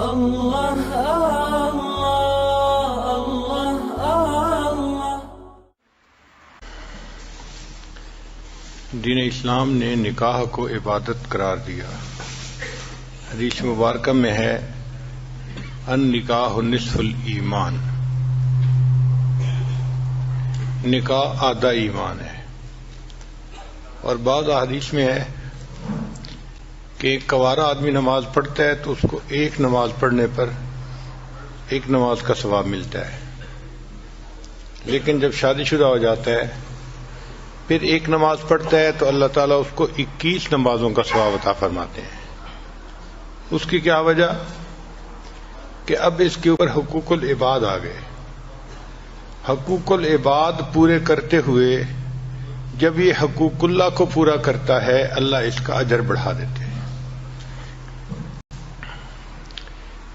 اللہ اللہ اللہ اللہ۔ دین اسلام نے نکاح کو عبادت قرار دیا۔ حدیث مبارکہ میں ہے النکاح نصف الایمان، نکاح آدھا ایمان ہے۔ اور بعض احادیث میں ہے کہ ایک کوارا آدمی نماز پڑھتا ہے تو اس کو ایک نماز پڑھنے پر ایک نماز کا ثواب ملتا ہے، لیکن جب شادی شدہ ہو جاتا ہے پھر ایک نماز پڑھتا ہے تو اللہ تعالیٰ اس کو 21 نمازوں کا ثواب عطا فرماتے ہیں۔ اس کی کیا وجہ؟ کہ اب اس کے اوپر حقوق العباد آ گئے۔ حقوق العباد پورے کرتے ہوئے جب یہ حقوق اللہ کو پورا کرتا ہے اللہ اس کا اجر بڑھا دیتے ہیں۔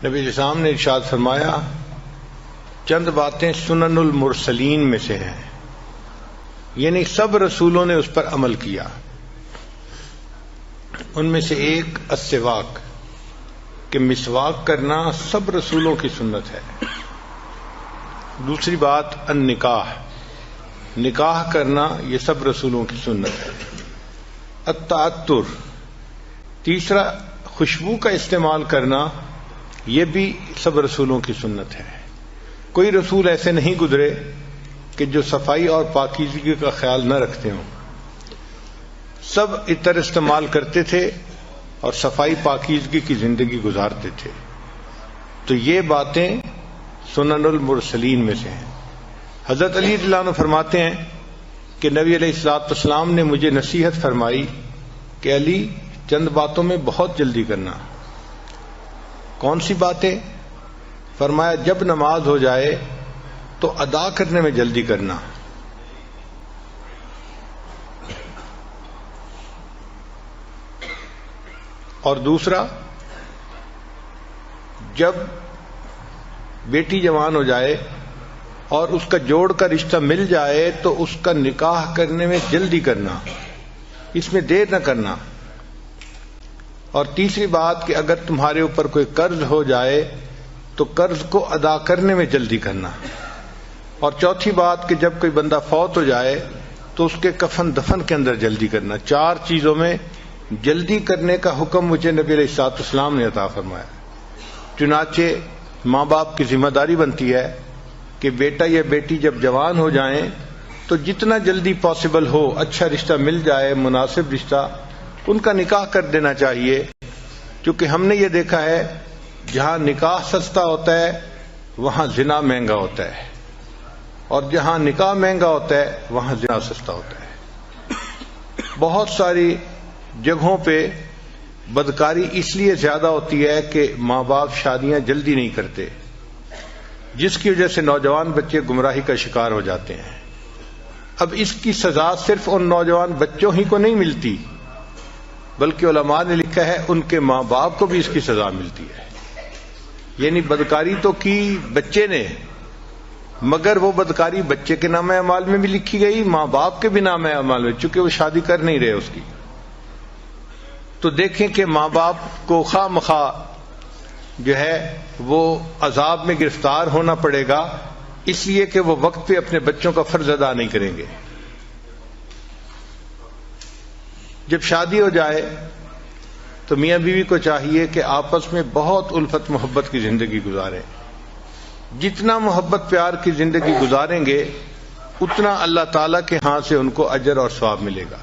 نبی اسلام نے ارشاد فرمایا چند باتیں سنن المرسلین میں سے ہیں، یعنی سب رسولوں نے اس پر عمل کیا۔ ان میں سے ایک السواک، کہ مسواک کرنا سب رسولوں کی سنت ہے۔ دوسری بات النکاح، نکاح کرنا یہ سب رسولوں کی سنت ہے۔ التعطر، تیسرا خوشبو کا استعمال کرنا یہ بھی سب رسولوں کی سنت ہے۔ کوئی رسول ایسے نہیں گزرے کہ جو صفائی اور پاکیزگی کا خیال نہ رکھتے ہوں، سب عطر استعمال کرتے تھے اور صفائی پاکیزگی کی زندگی گزارتے تھے۔ تو یہ باتیں سنن المرسلین میں سے ہیں۔ حضرت علی رضی اللہ عنہ فرماتے ہیں کہ نبی علیہ الصلوۃ والسلام نے مجھے نصیحت فرمائی کہ علی چند باتوں میں بہت جلدی کرنا۔ کون سی باتیں؟ فرمایا جب نماز ہو جائے تو ادا کرنے میں جلدی کرنا، اور دوسرا جب بیٹی جوان ہو جائے اور اس کا جوڑ کا رشتہ مل جائے تو اس کا نکاح کرنے میں جلدی کرنا، اس میں دیر نہ کرنا۔ اور تیسری بات کہ اگر تمہارے اوپر کوئی قرض ہو جائے تو قرض کو ادا کرنے میں جلدی کرنا۔ اور چوتھی بات کہ جب کوئی بندہ فوت ہو جائے تو اس کے کفن دفن کے اندر جلدی کرنا۔ 4 چیزوں میں جلدی کرنے کا حکم مجھے نبی علیہ الصلوۃ والسلام نے عطا فرمایا۔ چنانچہ ماں باپ کی ذمہ داری بنتی ہے کہ بیٹا یا بیٹی جب جوان ہو جائیں تو جتنا جلدی پاسبل ہو اچھا رشتہ مل جائے، مناسب رشتہ، ان کا نکاح کر دینا چاہیے، کیونکہ ہم نے یہ دیکھا ہے جہاں نکاح سستا ہوتا ہے وہاں زنا مہنگا ہوتا ہے، اور جہاں نکاح مہنگا ہوتا ہے وہاں زنا سستا ہوتا ہے۔ بہت ساری جگہوں پہ بدکاری اس لیے زیادہ ہوتی ہے کہ ماں باپ شادیاں جلدی نہیں کرتے، جس کی وجہ سے نوجوان بچے گمراہی کا شکار ہو جاتے ہیں۔ اب اس کی سزا صرف ان نوجوان بچوں ہی کو نہیں ملتی، بلکہ علماء نے لکھا ہے ان کے ماں باپ کو بھی اس کی سزا ملتی ہے۔ یعنی بدکاری تو کی بچے نے، مگر وہ بدکاری بچے کے نام اعمال میں بھی لکھی گئی، ماں باپ کے بھی نام اعمال میں، چونکہ وہ شادی کر نہیں رہے اس کی۔ تو دیکھیں کہ ماں باپ کو خواہ مخواہ جو ہے وہ عذاب میں گرفتار ہونا پڑے گا، اس لیے کہ وہ وقت پہ اپنے بچوں کا فرض ادا نہیں کریں گے۔ جب شادی ہو جائے تو میاں بیوی کو چاہیے کہ آپس میں بہت الفت محبت کی زندگی گزاریں۔ جتنا محبت پیار کی زندگی گزاریں گے اتنا اللہ تعالیٰ کے ہاں سے ان کو اجر اور ثواب ملے گا۔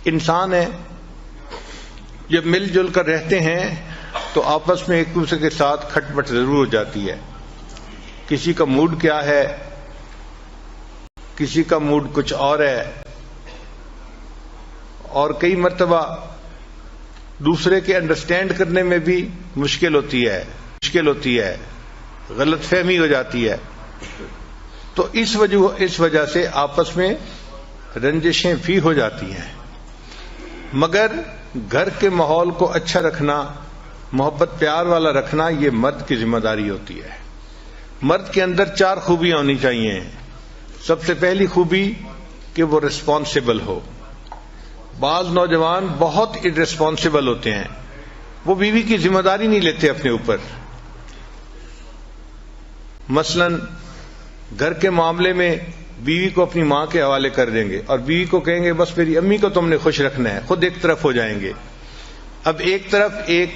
انسان ہے، جب مل جل کر رہتے ہیں تو آپس میں ایک دوسرے کے ساتھ کھٹ پٹ ضرور ہو جاتی ہے۔ کسی کا موڈ کیا ہے، کسی کا موڈ کچھ اور ہے، اور کئی مرتبہ دوسرے کے انڈرسٹینڈ کرنے میں بھی مشکل ہوتی ہے، غلط فہمی ہو جاتی ہے۔ تو اس وجہ سے آپس میں رنجشیں بھی ہو جاتی ہیں۔ مگر گھر کے ماحول کو اچھا رکھنا، محبت پیار والا رکھنا، یہ مرد کی ذمہ داری ہوتی ہے۔ مرد کے اندر 4 خوبیاں ہونی چاہیے۔ سب سے پہلی خوبی کہ وہ رسپانسبل ہو، بعض نوجوان بہت irresponsible ہوتے ہیں، وہ بیوی کی ذمہ داری نہیں لیتے اپنے اوپر. مثلا گھر کے معاملے میں بیوی کو اپنی ماں کے حوالے کر دیں گے اور بیوی کو کہیں گے بس میری امی کو تم نے خوش رکھنا ہے، خود ایک طرف ہو جائیں گے. اب ایک طرف ایک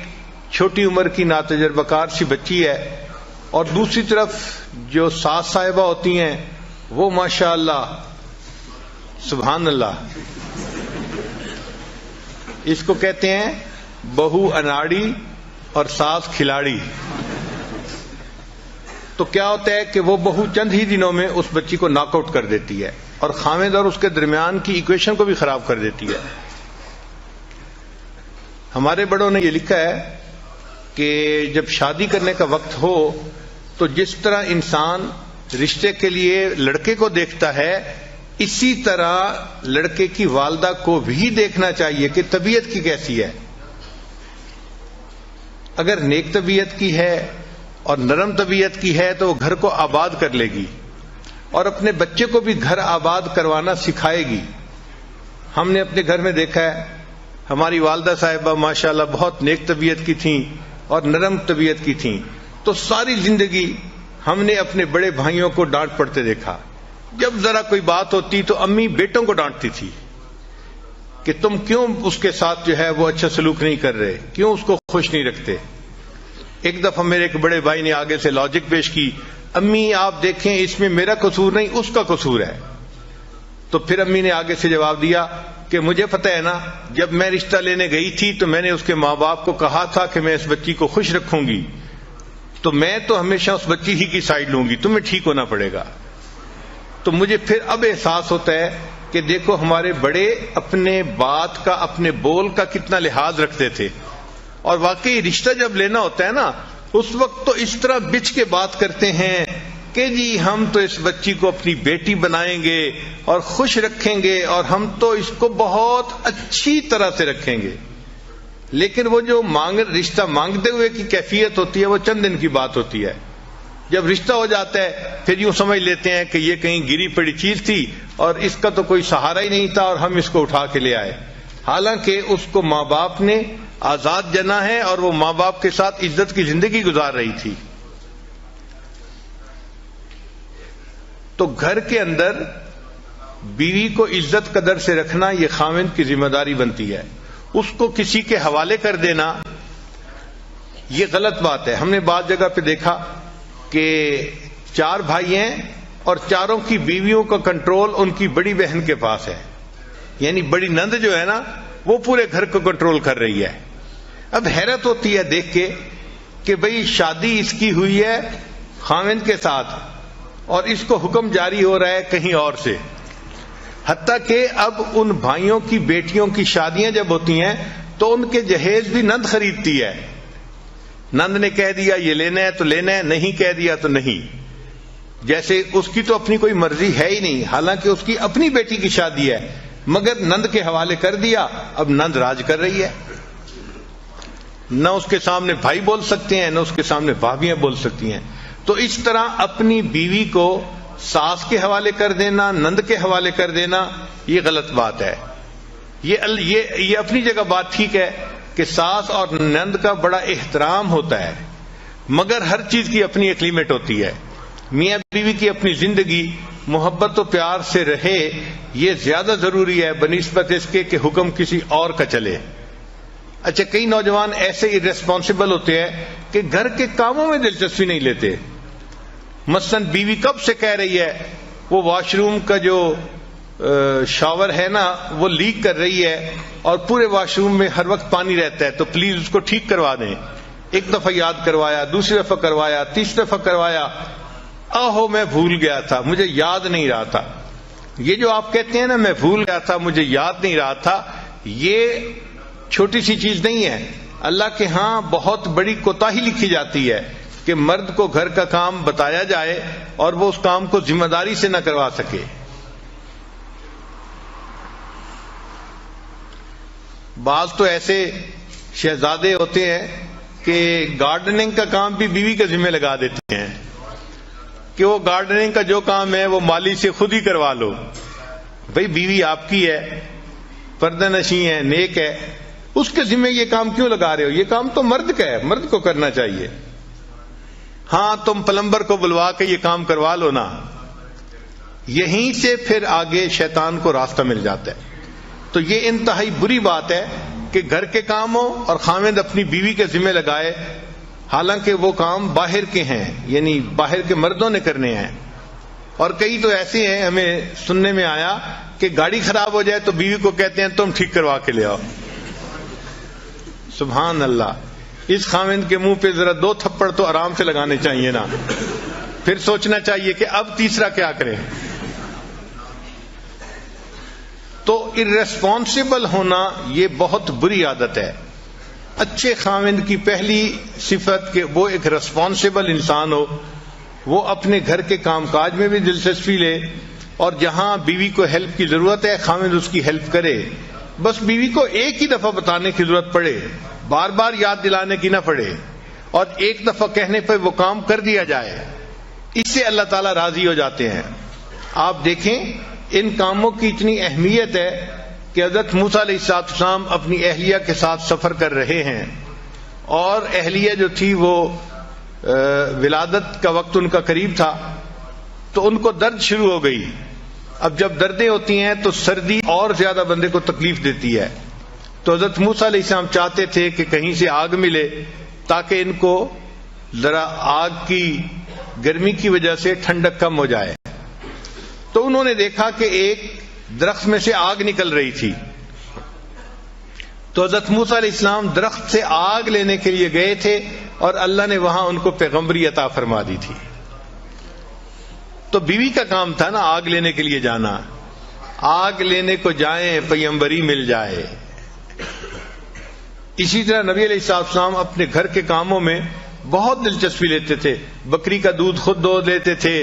چھوٹی عمر کی ناتجربہ کار سی بچی ہے اور دوسری طرف جو ساس صاحبہ ہوتی ہیں وہ ماشاء اللہ سبحان اللہ، اس کو کہتے ہیں بہو اناڑی اور ساس کھلاڑی. تو کیا ہوتا ہے کہ وہ بہو چند ہی دنوں میں اس بچی کو ناک آؤٹ کر دیتی ہے اور خاوند اور اس کے درمیان کی ایکویشن کو بھی خراب کر دیتی ہے. ہمارے بڑوں نے یہ لکھا ہے کہ جب شادی کرنے کا وقت ہو تو جس طرح انسان رشتے کے لیے لڑکے کو دیکھتا ہے اسی طرح لڑکے کی والدہ کو بھی دیکھنا چاہیے کہ طبیعت کی کیسی ہے. اگر نیک طبیعت کی ہے اور نرم طبیعت کی ہے تو وہ گھر کو آباد کر لے گی اور اپنے بچے کو بھی گھر آباد کروانا سکھائے گی. ہم نے اپنے گھر میں دیکھا ہے ہماری والدہ صاحبہ ماشاءاللہ بہت نیک طبیعت کی تھیں اور نرم طبیعت کی تھیں، تو ساری زندگی ہم نے اپنے بڑے بھائیوں کو ڈانٹ پڑتے دیکھا. جب ذرا کوئی بات ہوتی تو امی بیٹوں کو ڈانٹتی تھی کہ تم کیوں اس کے ساتھ جو ہے وہ اچھا سلوک نہیں کر رہے، کیوں اس کو خوش نہیں رکھتے. ایک دفعہ میرے ایک بڑے بھائی نے آگے سے لاجک پیش کی، امی آپ دیکھیں اس میں میرا قصور نہیں اس کا قصور ہے. تو پھر امی نے آگے سے جواب دیا کہ مجھے پتہ ہے نا، جب میں رشتہ لینے گئی تھی تو میں نے اس کے ماں باپ کو کہا تھا کہ میں اس بچی کو خوش رکھوں گی، تو میں تو ہمیشہ اس بچی ہی کی سائڈ لوں گی، تمہیں ٹھیک ہونا پڑے گا. تو مجھے پھر اب احساس ہوتا ہے کہ دیکھو ہمارے بڑے اپنے بات کا اپنے بول کا کتنا لحاظ رکھتے تھے، اور واقعی رشتہ جب لینا ہوتا ہے نا اس وقت تو اس طرح بچ کے بات کرتے ہیں کہ جی ہم تو اس بچی کو اپنی بیٹی بنائیں گے اور خوش رکھیں گے اور ہم تو اس کو بہت اچھی طرح سے رکھیں گے. لیکن وہ جو رشتہ مانگتے ہوئے کی کیفیت ہوتی ہے وہ چند دن کی بات ہوتی ہے. جب رشتہ ہو جاتا ہے پھر یوں سمجھ لیتے ہیں کہ یہ کہیں گری پڑی چیز تھی اور اس کا تو کوئی سہارا ہی نہیں تھا اور ہم اس کو اٹھا کے لے آئے، حالانکہ اس کو ماں باپ نے آزاد جنا ہے اور وہ ماں باپ کے ساتھ عزت کی زندگی گزار رہی تھی. تو گھر کے اندر بیوی کو عزت قدر سے رکھنا یہ خاوند کی ذمہ داری بنتی ہے. اس کو کسی کے حوالے کر دینا یہ غلط بات ہے. ہم نے بعض جگہ پہ دیکھا کہ 4 بھائی ہیں اور چاروں کی بیویوں کا کنٹرول ان کی بڑی بہن کے پاس ہے، یعنی بڑی نند جو ہے نا وہ پورے گھر کو کنٹرول کر رہی ہے. اب حیرت ہوتی ہے دیکھ کے کہ بھئی شادی اس کی ہوئی ہے خاوند کے ساتھ اور اس کو حکم جاری ہو رہا ہے کہیں اور سے. حتیٰ کہ اب ان بھائیوں کی بیٹیوں کی شادیاں جب ہوتی ہیں تو ان کے جہیز بھی نند خریدتی ہے. نند نے کہہ دیا یہ لینا ہے تو لینا ہے، نہیں کہہ دیا تو نہیں. جیسے اس کی تو اپنی کوئی مرضی ہے ہی نہیں، حالانکہ اس کی اپنی بیٹی کی شادی ہے مگر نند کے حوالے کر دیا. اب نند راج کر رہی ہے، نہ اس کے سامنے بھائی بول سکتے ہیں نہ اس کے سامنے بھابیاں بول سکتی ہیں. تو اس طرح اپنی بیوی کو ساس کے حوالے کر دینا، نند کے حوالے کر دینا یہ غلط بات ہے. یہ اپنی جگہ بات ٹھیک ہے کہ ساس اور نند کا بڑا احترام ہوتا ہے مگر ہر چیز کی اپنی ایک لیمٹ ہوتی ہے. میاں بیوی کی اپنی زندگی محبت و پیار سے رہے یہ زیادہ ضروری ہے بنسبت اس کے کہ حکم کسی اور کا چلے. اچھا کئی نوجوان ایسے irresponsible ہوتے ہیں کہ گھر کے کاموں میں دلچسپی نہیں لیتے. مثلا بیوی کب سے کہہ رہی ہے وہ واش روم کا جو شاور ہے نا وہ لیک کر رہی ہے اور پورے واش روم میں ہر وقت پانی رہتا ہے تو پلیز اس کو ٹھیک کروا دیں. ایک دفعہ یاد کروایا، دوسری دفعہ کروایا، تیسری دفعہ کروایا، آہو میں بھول گیا تھا مجھے یاد نہیں رہا تھا. یہ جو آپ کہتے ہیں نا میں بھول گیا تھا مجھے یاد نہیں رہا تھا، یہ چھوٹی سی چیز نہیں ہے. اللہ کے ہاں بہت بڑی کوتاہی لکھی جاتی ہے کہ مرد کو گھر کا کام بتایا جائے اور وہ اس کام کو ذمہ داری سے نہ کروا سکے. بعض تو ایسے شہزادے ہوتے ہیں کہ گارڈننگ کا کام بھی بیوی کے ذمہ لگا دیتے ہیں کہ وہ گارڈننگ کا جو کام ہے وہ مالی سے خود ہی کروا لو. بھئی بیوی آپ کی ہے، پردہ نشیں ہے، نیک ہے، اس کے ذمہ یہ کام کیوں لگا رہے ہو؟ یہ کام تو مرد کا ہے، مرد کو کرنا چاہیے. ہاں تم پلمبر کو بلوا کے یہ کام کروا لو نا. یہیں سے پھر آگے شیطان کو راستہ مل جاتا ہے. تو یہ انتہائی بری بات ہے کہ گھر کے کام ہو اور خاوند اپنی بیوی کے ذمہ لگائے، حالانکہ وہ کام باہر کے ہیں، یعنی باہر کے مردوں نے کرنے ہیں. اور کئی تو ایسے ہیں، ہمیں سننے میں آیا کہ گاڑی خراب ہو جائے تو بیوی کو کہتے ہیں تم ٹھیک کروا کے لے آؤ. سبحان اللہ. اس خاوند کے منہ پہ ذرا 2 تھپڑ تو آرام سے لگانے چاہیے نا، پھر سوچنا چاہیے کہ اب تیسرا کیا کریں. تو ارریسپانسبل ہونا یہ بہت بری عادت ہے. اچھے خاوند کی پہلی صفت کہ وہ ایک ریسپانسبل انسان ہو، وہ اپنے گھر کے کام کاج میں بھی دلچسپی لے، اور جہاں بیوی کو ہیلپ کی ضرورت ہے خاوند اس کی ہیلپ کرے. بس بیوی کو ایک ہی دفعہ بتانے کی ضرورت پڑے، بار بار یاد دلانے کی نہ پڑے، اور ایک دفعہ کہنے پہ وہ کام کر دیا جائے. اس سے اللہ تعالیٰ راضی ہو جاتے ہیں. آپ دیکھیں ان کاموں کی اتنی اہمیت ہے کہ حضرت موسیٰ علیہ السلام اپنی اہلیہ کے ساتھ سفر کر رہے ہیں، اور اہلیہ جو تھی وہ ولادت کا وقت ان کا قریب تھا، تو ان کو درد شروع ہو گئی. اب جب دردیں ہوتی ہیں تو سردی اور زیادہ بندے کو تکلیف دیتی ہے. تو حضرت موسیٰ علیہ السلام چاہتے تھے کہ کہیں سے آگ ملے تاکہ ان کو ذرا آگ کی گرمی کی وجہ سے ٹھنڈک کم ہو جائے. تو انہوں نے دیکھا کہ ایک درخت میں سے آگ نکل رہی تھی. تو حضرت موسیٰ علیہ السلام درخت سے آگ لینے کے لیے گئے تھے، اور اللہ نے وہاں ان کو پیغمبری عطا فرما دی تھی. تو بیوی کا کام تھا نا آگ لینے کے لیے جانا. آگ لینے کو جائیں پیغمبری مل جائے. اسی طرح نبی علیہ السلام اپنے گھر کے کاموں میں بہت دلچسپی لیتے تھے. بکری کا دودھ خود دو لیتے تھے،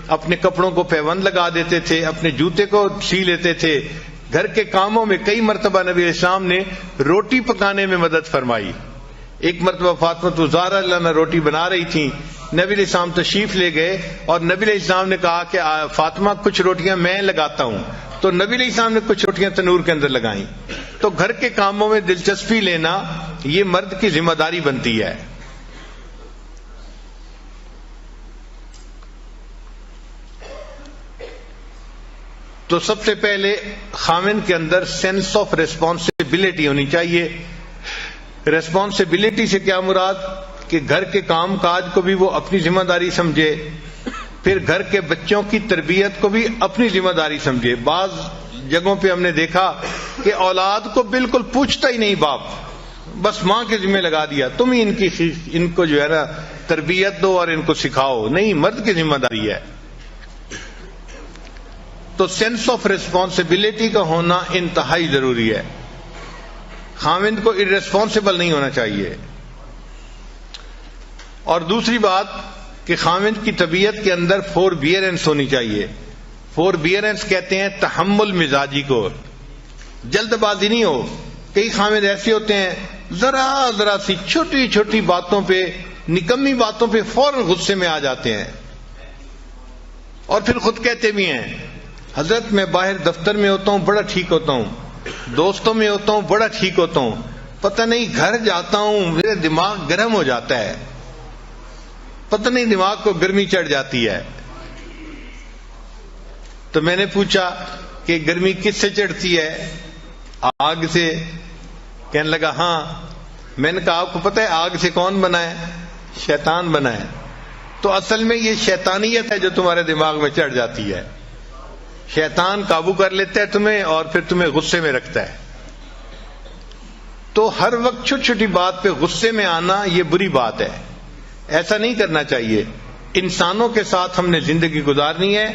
اپنے کپڑوں کو پیوند لگا دیتے تھے، اپنے جوتے کو سی لیتے تھے. گھر کے کاموں میں کئی مرتبہ نبی علیہ السلام نے روٹی پکانے میں مدد فرمائی. ایک مرتبہ فاطمہ الزہرا اللہ روٹی بنا رہی تھیں، نبی علیہ السلام تشریف لے گئے، اور نبی علیہ السلام نے کہا کہ فاطمہ کچھ روٹیاں میں لگاتا ہوں. تو نبی علیہ السلام نے کچھ روٹیاں تنور کے اندر لگائیں. تو گھر کے کاموں میں دلچسپی لینا یہ مرد کی ذمہ داری بنتی ہے. تو سب سے پہلے خاوند کے اندر سینس آف ریسپانسبلٹی ہونی چاہیے. ریسپانسبلٹی سے کیا مراد؟ کہ گھر کے کام کاج کو بھی وہ اپنی ذمہ داری سمجھے، پھر گھر کے بچوں کی تربیت کو بھی اپنی ذمہ داری سمجھے. بعض جگہوں پہ ہم نے دیکھا کہ اولاد کو بالکل پوچھتا ہی نہیں باپ، بس ماں کے ذمہ لگا دیا تم ہی ان کو جو ہے نا تربیت دو اور ان کو سکھاؤ. نہیں، مرد کی ذمہ داری ہے. تو سینس آف ریسپانسبلٹی کا ہونا انتہائی ضروری ہے. خاوند کو ارریسپانسبل نہیں ہونا چاہیے. اور دوسری بات کہ خاوند کی طبیعت کے اندر فوربیئرنس ہونی چاہیے. فوربیئرنس کہتے ہیں تحمل مزاجی کو. جلد بازی نہیں ہو. کئی خاوند ایسے ہوتے ہیں ذرا سی چھوٹی چھوٹی باتوں پہ، نکمی باتوں پہ فوراً غصے میں آ جاتے ہیں، اور پھر خود کہتے بھی ہیں حضرت میں باہر دفتر میں ہوتا ہوں بڑا ٹھیک ہوتا ہوں، دوستوں میں ہوتا ہوں بڑا ٹھیک ہوتا ہوں، پتہ نہیں گھر جاتا ہوں میرا دماغ گرم ہو جاتا ہے، پتہ نہیں دماغ کو گرمی چڑھ جاتی ہے. تو میں نے پوچھا کہ گرمی کس سے چڑھتی ہے؟ آگ سے. کہنے لگا ہاں. میں نے کہا آپ کو پتہ ہے آگ سے کون بنا ہے؟ شیطان بنا ہے. تو اصل میں یہ شیطانیت ہے جو تمہارے دماغ میں چڑھ جاتی ہے. شیطان قابو کر لیتا ہے تمہیں اور پھر تمہیں غصے میں رکھتا ہے. تو ہر وقت چھوٹی چھوٹی بات پہ غصے میں آنا یہ بری بات ہے. ایسا نہیں کرنا چاہیے. انسانوں کے ساتھ ہم نے زندگی گزارنی ہے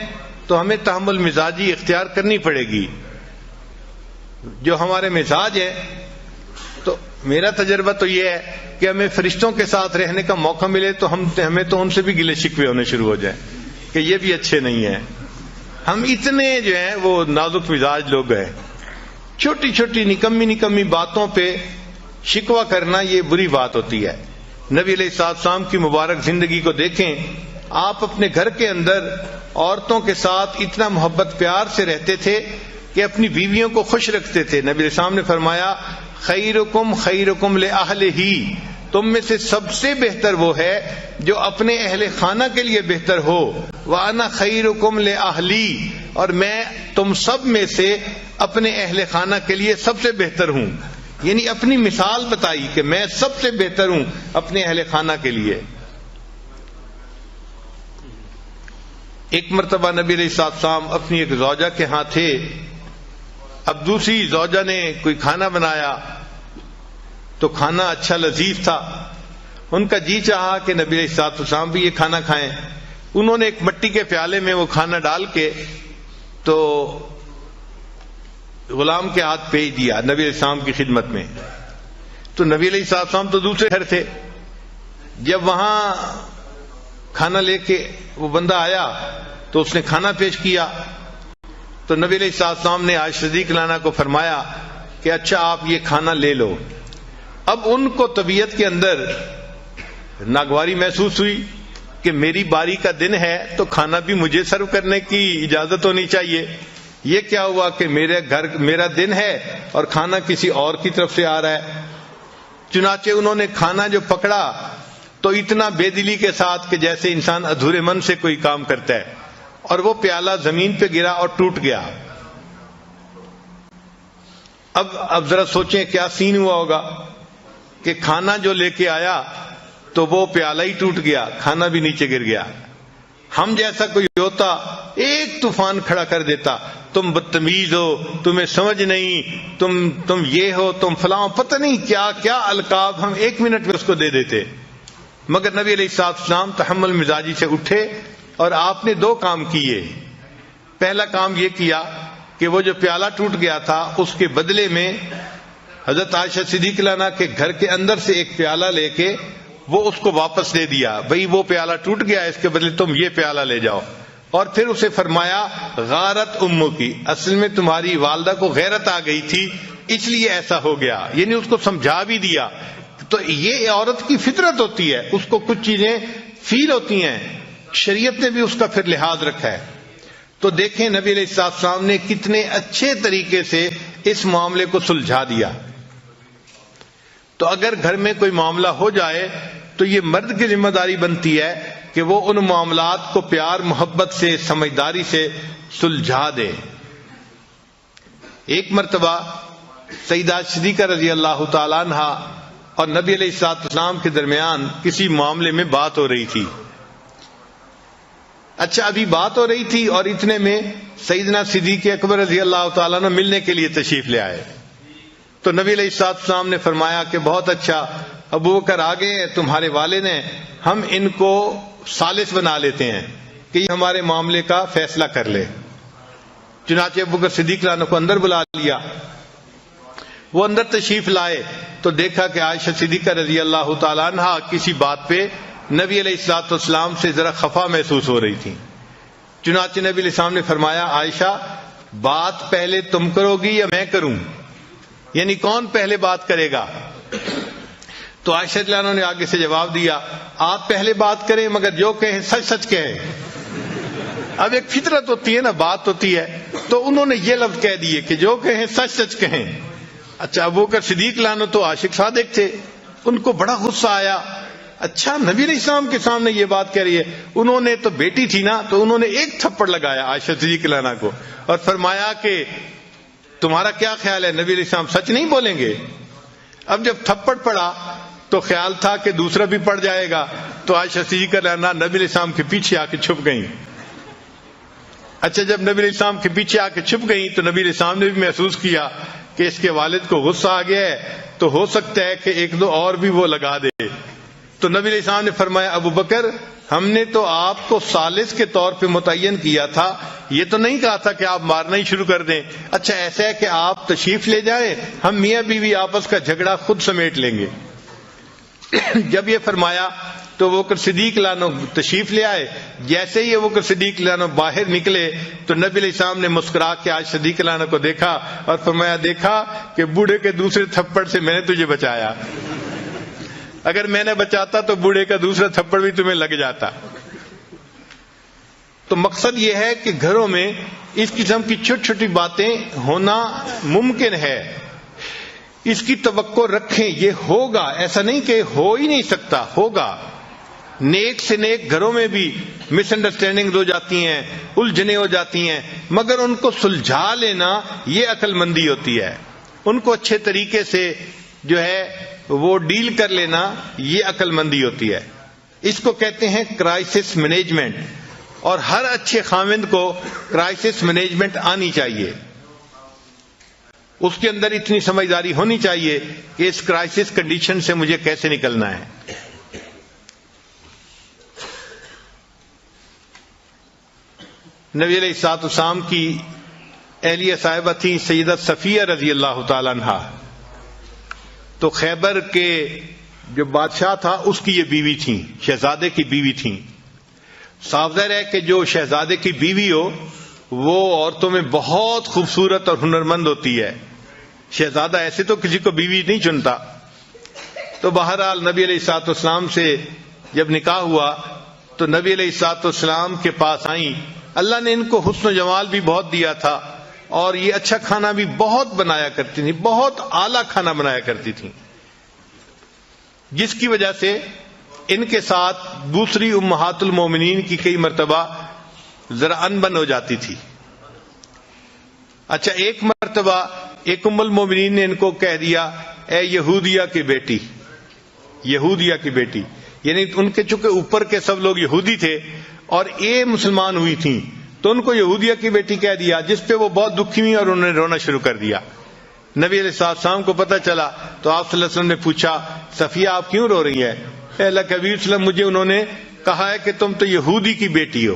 تو ہمیں تحمل مزاجی اختیار کرنی پڑے گی. جو ہمارے مزاج ہے، تو میرا تجربہ تو یہ ہے کہ ہمیں فرشتوں کے ساتھ رہنے کا موقع ملے تو ہمیں تو ان سے بھی گلے شکوے ہونے شروع ہو جائیں کہ یہ بھی اچھے نہیں ہیں. ہم اتنے جو ہیں وہ نازک مزاج لوگ ہیں. چھوٹی چھوٹی نکمی باتوں پہ شکوہ کرنا یہ بری بات ہوتی ہے. نبی علیہ السلام کی مبارک زندگی کو دیکھیں. آپ اپنے گھر کے اندر عورتوں کے ساتھ اتنا محبت پیار سے رہتے تھے کہ اپنی بیویوں کو خوش رکھتے تھے. نبی علیہ السلام نے فرمایا خیرکم خیرکم لأہلہ، تم میں سے سب سے بہتر وہ ہے جو اپنے اہل خانہ کے لیے بہتر ہو. وَأَنَا خَيْرُكُمْ لِأَهْلِي، اور میں تم سب میں سے اپنے اہل خانہ کے لیے سب سے بہتر ہوں. یعنی اپنی مثال بتائی کہ میں سب سے بہتر ہوں اپنے اہل خانہ کے لیے. ایک مرتبہ نبی علیہ السلام اپنی ایک زوجہ کے ہاں تھے. اب دوسری زوجہ نے کوئی کھانا بنایا تو کھانا اچھا لذیذ تھا. ان کا جی چاہا کہ نبی علیہ السلام بھی یہ کھانا کھائیں. انہوں نے ایک مٹی کے پیالے میں وہ کھانا ڈال کے تو غلام کے ہاتھ بھیج دیا نبی علیہ السلام کی خدمت میں. تو نبی علیہ السلام تو دوسرے گھر تھے. جب وہاں کھانا لے کے وہ بندہ آیا تو اس نے کھانا پیش کیا تو نبی علیہ السلام نے عائشہ صدیقہ رضی اللہ عنہا کو فرمایا کہ اچھا آپ یہ کھانا لے لو. اب ان کو طبیعت کے اندر ناگواری محسوس ہوئی کہ میری باری کا دن ہے تو کھانا بھی مجھے سرو کرنے کی اجازت ہونی چاہیے. یہ کیا ہوا کہ میرے گھر میرا دن ہے اور کھانا کسی اور کی طرف سے آ رہا ہے. چنانچہ انہوں نے کھانا جو پکڑا تو اتنا بے دلی کے ساتھ کہ جیسے انسان ادھورے من سے کوئی کام کرتا ہے، اور وہ پیالہ زمین پہ گرا اور ٹوٹ گیا. اب ذرا سوچیں کیا سین ہوا ہوگا کہ کھانا جو لے کے آیا تو وہ پیالہ ہی ٹوٹ گیا، کھانا بھی نیچے گر گیا. ہم جیسا کوئی ہوتا ایک طوفان کھڑا کر دیتا، تم بدتمیز ہو، تمہیں سمجھ نہیں، تم یہ ہو، تم فلاں، پتہ نہیں کیا کیا القاب ہم ایک منٹ میں اس کو دے دیتے. مگر نبی علیہ السلام تحمل مزاجی سے اٹھے اور آپ نے دو کام کیے. پہلا کام یہ کیا کہ وہ جو پیالہ ٹوٹ گیا تھا اس کے بدلے میں حضرت عائشہ صدیقہ رضی اللہ عنہا کے گھر کے اندر سے ایک پیالہ لے کے وہ اس کو واپس دے دیا. بھئی وہ پیالہ ٹوٹ گیا، اس کے بدلے تم یہ پیالہ لے جاؤ. اور پھر اسے فرمایا غارت امو کی، اصل میں تمہاری والدہ کو غیرت آ گئی تھی اس لیے ایسا ہو گیا. یعنی اس کو سمجھا بھی دیا. تو یہ عورت کی فطرت ہوتی ہے، اس کو کچھ چیزیں فیل ہوتی ہیں، شریعت نے بھی اس کا پھر لحاظ رکھا ہے. تو دیکھیں نبی علیہ السلام نے کتنے اچھے طریقے سے اس معاملے کو سلجھا دیا. تو اگر گھر میں کوئی معاملہ ہو جائے تو یہ مرد کی ذمہ داری بنتی ہے کہ وہ ان معاملات کو پیار محبت سے سمجھداری سے سلجھا دے. ایک مرتبہ سیدہ صدیقہ رضی اللہ تعالی عنہا اور نبی علیہ السلام کے درمیان کسی معاملے میں بات ہو رہی تھی. اچھا ابھی بات ہو رہی تھی اور اتنے میں سیدنا صدیق اکبر رضی اللہ تعالیٰ عنہ ملنے کے لیے تشریف لے آئے. تو نبی علیہ السلام نے فرمایا کہ بہت اچھا، ابو بکر آگے ہیں، تمہارے والد ہیں، ہم ان کو ثالث بنا لیتے ہیں کہ یہ ہمارے معاملے کا فیصلہ کر لے. چنانچہ ابو بکر صدیق رضی اللہ عنہ کو اندر بلا لیا. وہ اندر تشریف لائے تو دیکھا کہ عائشہ صدیقہ رضی اللہ تعالی عنہا کسی بات پہ نبی علیہ السلام سے ذرا خفا محسوس ہو رہی تھی. چنانچہ نبی علیہ السلام نے فرمایا عائشہ بات پہلے تم کرو گی یا میں کروں؟ یعنی کون پہلے بات کرے گا؟ تو عائشہ رضی اللہ عنہا نے آگے سے جواب دیا آپ پہلے بات کریں مگر جو کہیں سچ سچ کہیں. اب ایک فطرت ہوتی ہے نا، بات ہوتی ہے، تو انہوں نے یہ لفظ کہہ دیے کہ جو کہیں سچ سچ کہیں. اچھا ابو بکر صدیق رضی اللہ عنہ تو عاشق صادق تھے، ان کو بڑا غصہ آیا. اچھا نبی علیہ السلام کے سامنے یہ بات کہہ رہی ہے. انہوں نے تو بیٹی تھی نا، تو انہوں نے ایک تھپڑ لگایا عائشہ صدیقہ رضی اللہ عنہا کو اور فرمایا کہ تمہارا کیا خیال ہے نبی علیہ السلام سچ نہیں بولیں گے؟ اب جب تھپڑ پڑا تو خیال تھا کہ دوسرا بھی پڑ جائے گا، تو عائشہ صدیقہ رضی اللہ عنہا نبی علیہ السلام کے پیچھے آ کے چھپ گئیں. اچھا جب نبی علیہ السلام کے پیچھے آ کے چھپ گئیں تو نبی علیہ السلام نے بھی محسوس کیا کہ اس کے والد کو غصہ آ گیا ہے، تو ہو سکتا ہے کہ ایک دو اور بھی وہ لگا دے. تو نبی علیہ السلام نے فرمایا ابو بکر ہم نے تو آپ کو ثالث کے طور پہ متعین کیا تھا، یہ تو نہیں کہا تھا کہ آپ مارنا ہی شروع کر دیں. اچھا ایسا ہے کہ آپ تشریف لے جائیں، ہم میاں بیوی آپس کا جھگڑا خود سمیٹ لیں گے. جب یہ فرمایا تو وہ بکر صدیق رضی اللہ عنہ تشریف لے آئے. جیسے ہی وہ بکر صدیق رضی اللہ عنہ باہر نکلے تو نبی علیہ السلام نے مسکرا کے عائشہ صدیق رضی اللہ عنہ کو دیکھا اور فرمایا دیکھا کہ بوڑھے کے دوسرے تھپڑ سے میں نے تجھے بچایا، اگر میں نے بچاتا تو بوڑھے کا دوسرا تھپڑ بھی تمہیں لگ جاتا. تو مقصد یہ ہے کہ گھروں میں اس قسم کی چھوٹی چھوٹی باتیں ہونا ممکن ہے، اس کی توقع رکھیں، یہ ہوگا، ایسا نہیں کہ ہو ہی نہیں سکتا، ہوگا۔ نیک سے نیک گھروں میں بھی مس انڈرسٹینڈنگ ہو جاتی ہیں، الجھنیں ہو جاتی ہیں، مگر ان کو سلجھا لینا یہ عقل مندی ہوتی ہے، ان کو اچھے طریقے سے جو ہے وہ ڈیل کر لینا یہ عقل مندی ہوتی ہے۔ اس کو کہتے ہیں کرائسس مینجمنٹ، اور ہر اچھے خاوند کو کرائسس مینجمنٹ آنی چاہیے، اس کے اندر اتنی سمجھداری ہونی چاہیے کہ اس کرائسس کنڈیشن سے مجھے کیسے نکلنا ہے۔ نبی علیہ الصلوۃ والسلام کی اہلیہ صاحبہ تھی سیدہ صفیہ رضی اللہ تعالی عنہا، تو خیبر کے جو بادشاہ تھا اس کی یہ بیوی تھیں، شہزادے کی بیوی تھیں۔ صاف ظاہر ہے کہ جو شہزادے کی بیوی ہو وہ عورتوں میں بہت خوبصورت اور ہنرمند ہوتی ہے، شہزادہ ایسے تو کسی کو بیوی نہیں چنتا۔ تو بہرحال نبی علیہ الصلوۃ والسلام سے جب نکاح ہوا تو نبی علیہ الصلوۃ والسلام کے پاس آئیں۔ اللہ نے ان کو حسن و جمال بھی بہت دیا تھا، اور یہ اچھا کھانا بھی بہت بنایا کرتی تھی، بہت اعلیٰ کھانا بنایا کرتی تھی، جس کی وجہ سے ان کے ساتھ دوسری امہات المومنین کی کئی مرتبہ ذرا انبن ہو جاتی تھی۔ اچھا، ایک مرتبہ ایک ام المومنین نے ان کو کہہ دیا، اے یہودیہ کی بیٹی، یہودیہ کی بیٹی، یعنی ان کے چونکہ اوپر کے سب لوگ یہودی تھے اور یہ مسلمان ہوئی تھیں، تو ان کو یہودیہ کی بیٹی کہہ دیا، جس پہ وہ بہت دکھی ہوئی اور انہوں نے رونا شروع کر دیا۔ نبی علیہ السلام کو پتہ چلا تو آپ صلی اللہ علیہ وسلم نے پوچھا، صفیہ آپ کیوں رو رہی ہے؟ اے اللہ کے حبیب صلی اللہ علیہ وسلم، مجھے انہوں نے کہا ہے کہ تم تو یہودی کی بیٹی ہو۔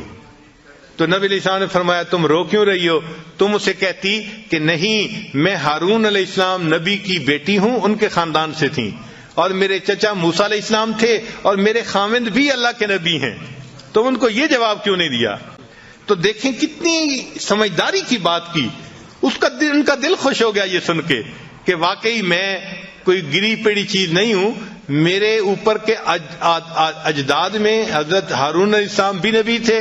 تو نبی علیہ السلام نے فرمایا، تم رو کیوں رہی ہو؟ تم اسے کہتی کہ نہیں، میں ہارون علیہ السلام نبی کی بیٹی ہوں، ان کے خاندان سے تھیں، اور میرے چچا موسیٰ علیہ السلام تھے، اور میرے خاوند بھی اللہ کے نبی ہیں۔ تم ان کو یہ جواب کیوں نہیں دیا؟ تو دیکھیں کتنی سمجھداری کی بات کی، ان کا دل خوش ہو گیا یہ سن کے کہ واقعی میں کوئی گری پڑی چیز نہیں ہوں، میرے اوپر کے اجداد میں حضرت ہارون علیہ السلام بھی نبی تھے،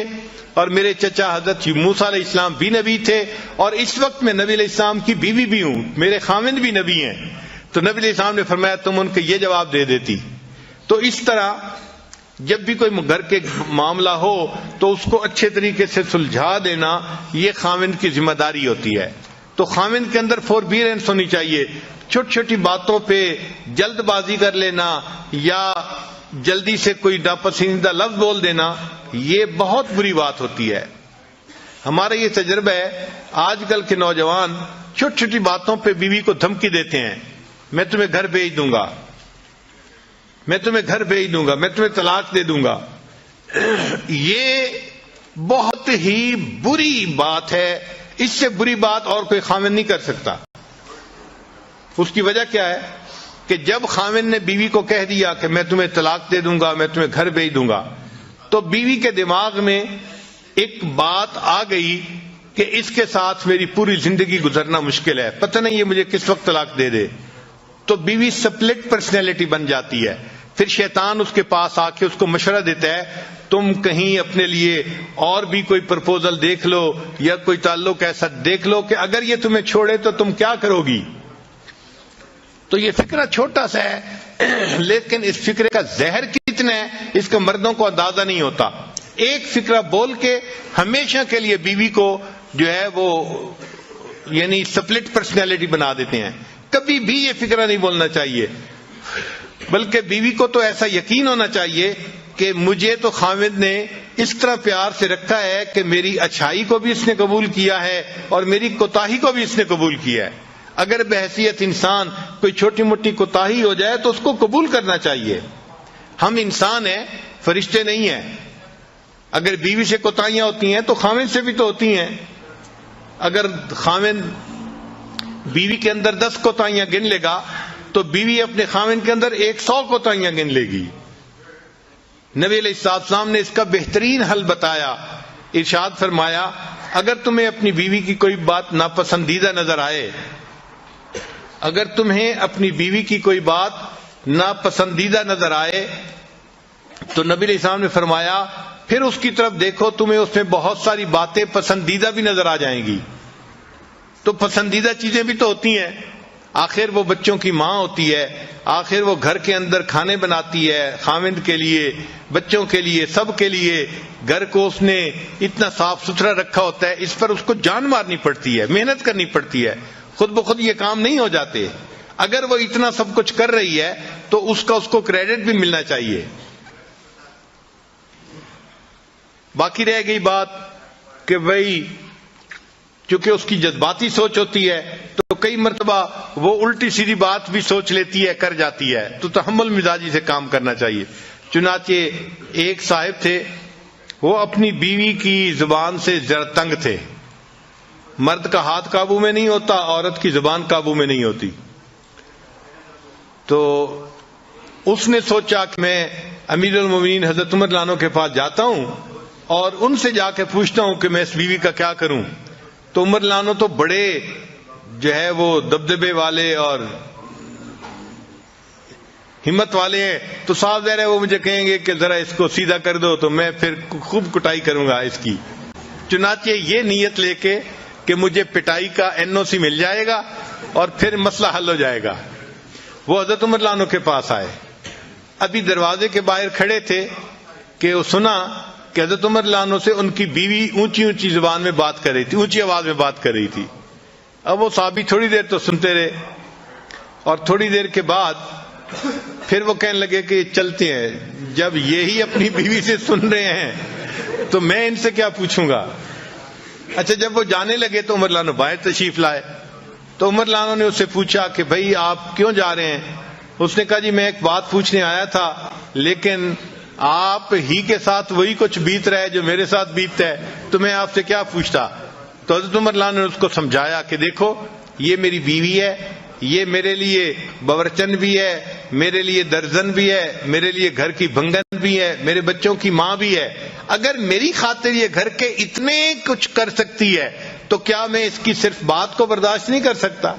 اور میرے چچا حضرت موسیٰ علیہ السلام بھی نبی تھے، اور اس وقت میں نبی علیہ السلام کی بیوی بھی ہوں، میرے خاوند بھی نبی ہیں۔ تو نبی علیہ السلام نے فرمایا تم ان کو یہ جواب دے دیتی۔ تو اس طرح جب بھی کوئی گھر کے معاملہ ہو تو اس کو اچھے طریقے سے سلجھا دینا یہ خاوند کی ذمہ داری ہوتی ہے۔ تو خاوند کے اندر فوربیرنس ہونی چاہیے، چھوٹی چھوٹی باتوں پہ جلد بازی کر لینا یا جلدی سے کوئی ناپسندیدہ لفظ بول دینا یہ بہت بری بات ہوتی ہے۔ ہمارا یہ تجربہ ہے، آج کل کے نوجوان چھوٹی چھوٹی باتوں پہ بیوی کو دھمکی دیتے ہیں، میں تمہیں گھر بھیج دوں گا، میں تمہیں گھر بھیج دوں گا، میں تمہیں طلاق دے دوں گا۔ یہ بہت ہی بری بات ہے، اس سے بری بات اور کوئی خاوند نہیں کر سکتا۔ اس کی وجہ کیا ہے کہ جب خاوند نے بیوی کو کہہ دیا کہ میں تمہیں طلاق دے دوں گا، میں تمہیں گھر بھیج دوں گا، تو بیوی کے دماغ میں ایک بات آ گئی کہ اس کے ساتھ میری پوری زندگی گزرنا مشکل ہے، پتہ نہیں یہ مجھے کس وقت طلاق دے دے۔ تو بیوی سپلٹ پرسنالٹی بن جاتی ہے، پھر شیطان اس کے پاس آ کے اس کو مشورہ دیتا ہے تم کہیں اپنے لیے اور بھی کوئی پرپوزل دیکھ لو یا کوئی تعلق ایسا دیکھ لو کہ اگر یہ تمہیں چھوڑے تو تم کیا کرو گی۔ تو یہ فکرہ چھوٹا سا ہے، لیکن اس فکرے کا زہر کتنا ہے اس کا مردوں کو اندازہ نہیں ہوتا۔ ایک فکرہ بول کے ہمیشہ کے لیے بیوی کو جو ہے وہ یعنی سپلٹ پرسنالٹی بنا دیتے ہیں۔ کبھی بھی یہ فکرہ نہیں بولنا چاہیے، بلکہ بیوی کو تو ایسا یقین ہونا چاہیے کہ مجھے تو خاوند نے اس طرح پیار سے رکھا ہے کہ میری اچھائی کو بھی اس نے قبول کیا ہے اور میری کوتاہی کو بھی اس نے قبول کیا ہے۔ اگر بحیثیت انسان کوئی چھوٹی موٹی کوتاہی ہو جائے تو اس کو قبول کرنا چاہیے۔ ہم انسان ہیں، فرشتے نہیں ہیں۔ اگر بیوی سے کوتاہیاں ہوتی ہیں تو خاوند سے بھی تو ہوتی ہیں۔ اگر خاوند بیوی کے اندر 10 کوتاہیاں گن لے گا تو بیوی اپنے خاوند کے اندر 100 کوتاہیاں گن لے گی۔ نبی علیہ السلام نے اس کا بہترین حل بتایا، ارشاد فرمایا اگر تمہیں اپنی بیوی کی کوئی بات ناپسندیدہ نظر آئے، اگر تمہیں اپنی بیوی کی کوئی بات ناپسندیدہ نظر آئے تو نبی علیہ السلام نے فرمایا پھر اس کی طرف دیکھو، تمہیں اس میں بہت ساری باتیں پسندیدہ بھی نظر آ جائیں گی. تو پسندیدہ چیزیں بھی تو ہوتی ہیں. آخر وہ بچوں کی ماں ہوتی ہے، آخر وہ گھر کے اندر کھانے بناتی ہے، خاوند کے لیے، بچوں کے لیے، سب کے لیے. گھر کو اس نے اتنا صاف ستھرا رکھا ہوتا ہے، اس پر اس کو جان مارنی پڑتی ہے، محنت کرنی پڑتی ہے. خود بخود یہ کام نہیں ہو جاتے. اگر وہ اتنا سب کچھ کر رہی ہے تو اس کو کریڈٹ بھی ملنا چاہیے. باقی رہ گئی بات کہ بھئی چونکہ اس کی جذباتی سوچ ہوتی ہے تو کئی مرتبہ وہ الٹی سیدھی بات بھی سوچ لیتی ہے، کر جاتی ہے. تو تحمل مزاجی سے کام کرنا چاہیے. چنانچہ ایک صاحب تھے، وہ اپنی بیوی کی زبان سے ذرا تنگ تھے. مرد کا ہاتھ قابو میں نہیں ہوتا، عورت کی زبان قابو میں نہیں ہوتی. تو اس نے سوچا کہ میں امیر المومنین حضرت عمر رضی اللہ عنہ کے پاس جاتا ہوں اور ان سے جا کے پوچھتا ہوں کہ میں اس بیوی کا کیا کروں. تو عمر رضی اللہ عنہ تو بڑے جو ہے وہ دبدبے والے اور ہمت والے ہیں، تو صاف ظاہر ہے وہ مجھے کہیں گے کہ ذرا اس کو سیدھا کر دو، تو میں پھر خوب کٹائی کروں گا اس کی. چنانچہ یہ نیت لے کے کہ مجھے پٹائی کا NOC مل جائے گا اور پھر مسئلہ حل ہو جائے گا، وہ حضرت عمر رضی اللہ عنہ کے پاس آئے. ابھی دروازے کے باہر کھڑے تھے کہ وہ سنا کہ حضرت عمر رضی اللہ عنہ سے ان کی بیوی اونچی اونچی زبان میں بات کر رہی تھی، اونچی آواز میں بات کر رہی تھی. اب وہ صحابی تھوڑی دیر تو سنتے رہے اور تھوڑی دیر کے بعد پھر وہ کہنے لگے کہ چلتے ہیں، جب یہی اپنی بیوی سے سن رہے ہیں تو میں ان سے کیا پوچھوں گا. اچھا جب وہ جانے لگے تو عمر رضی اللہ عنہ باہر تشریف لائے. تو عمر رضی اللہ عنہ نے اس سے پوچھا کہ بھائی آپ کیوں جا رہے ہیں؟ اس نے کہا جی میں ایک بات پوچھنے آیا تھا، لیکن آپ ہی کے ساتھ وہی کچھ بیت رہا ہے جو میرے ساتھ بیتتا ہے، تو میں آپ سے کیا پوچھتا. تو حضرت عمر رضی اللہ عنہ نے اس کو سمجھایا کہ دیکھو یہ میری بیوی ہے، یہ میرے لیے باورچن بھی ہے، میرے لیے درزن بھی ہے، میرے لیے گھر کی بھنگن بھی ہے، میرے بچوں کی ماں بھی ہے. اگر میری خاطر یہ گھر کے اتنے کچھ کر سکتی ہے تو کیا میں اس کی صرف بات کو برداشت نہیں کر سکتا.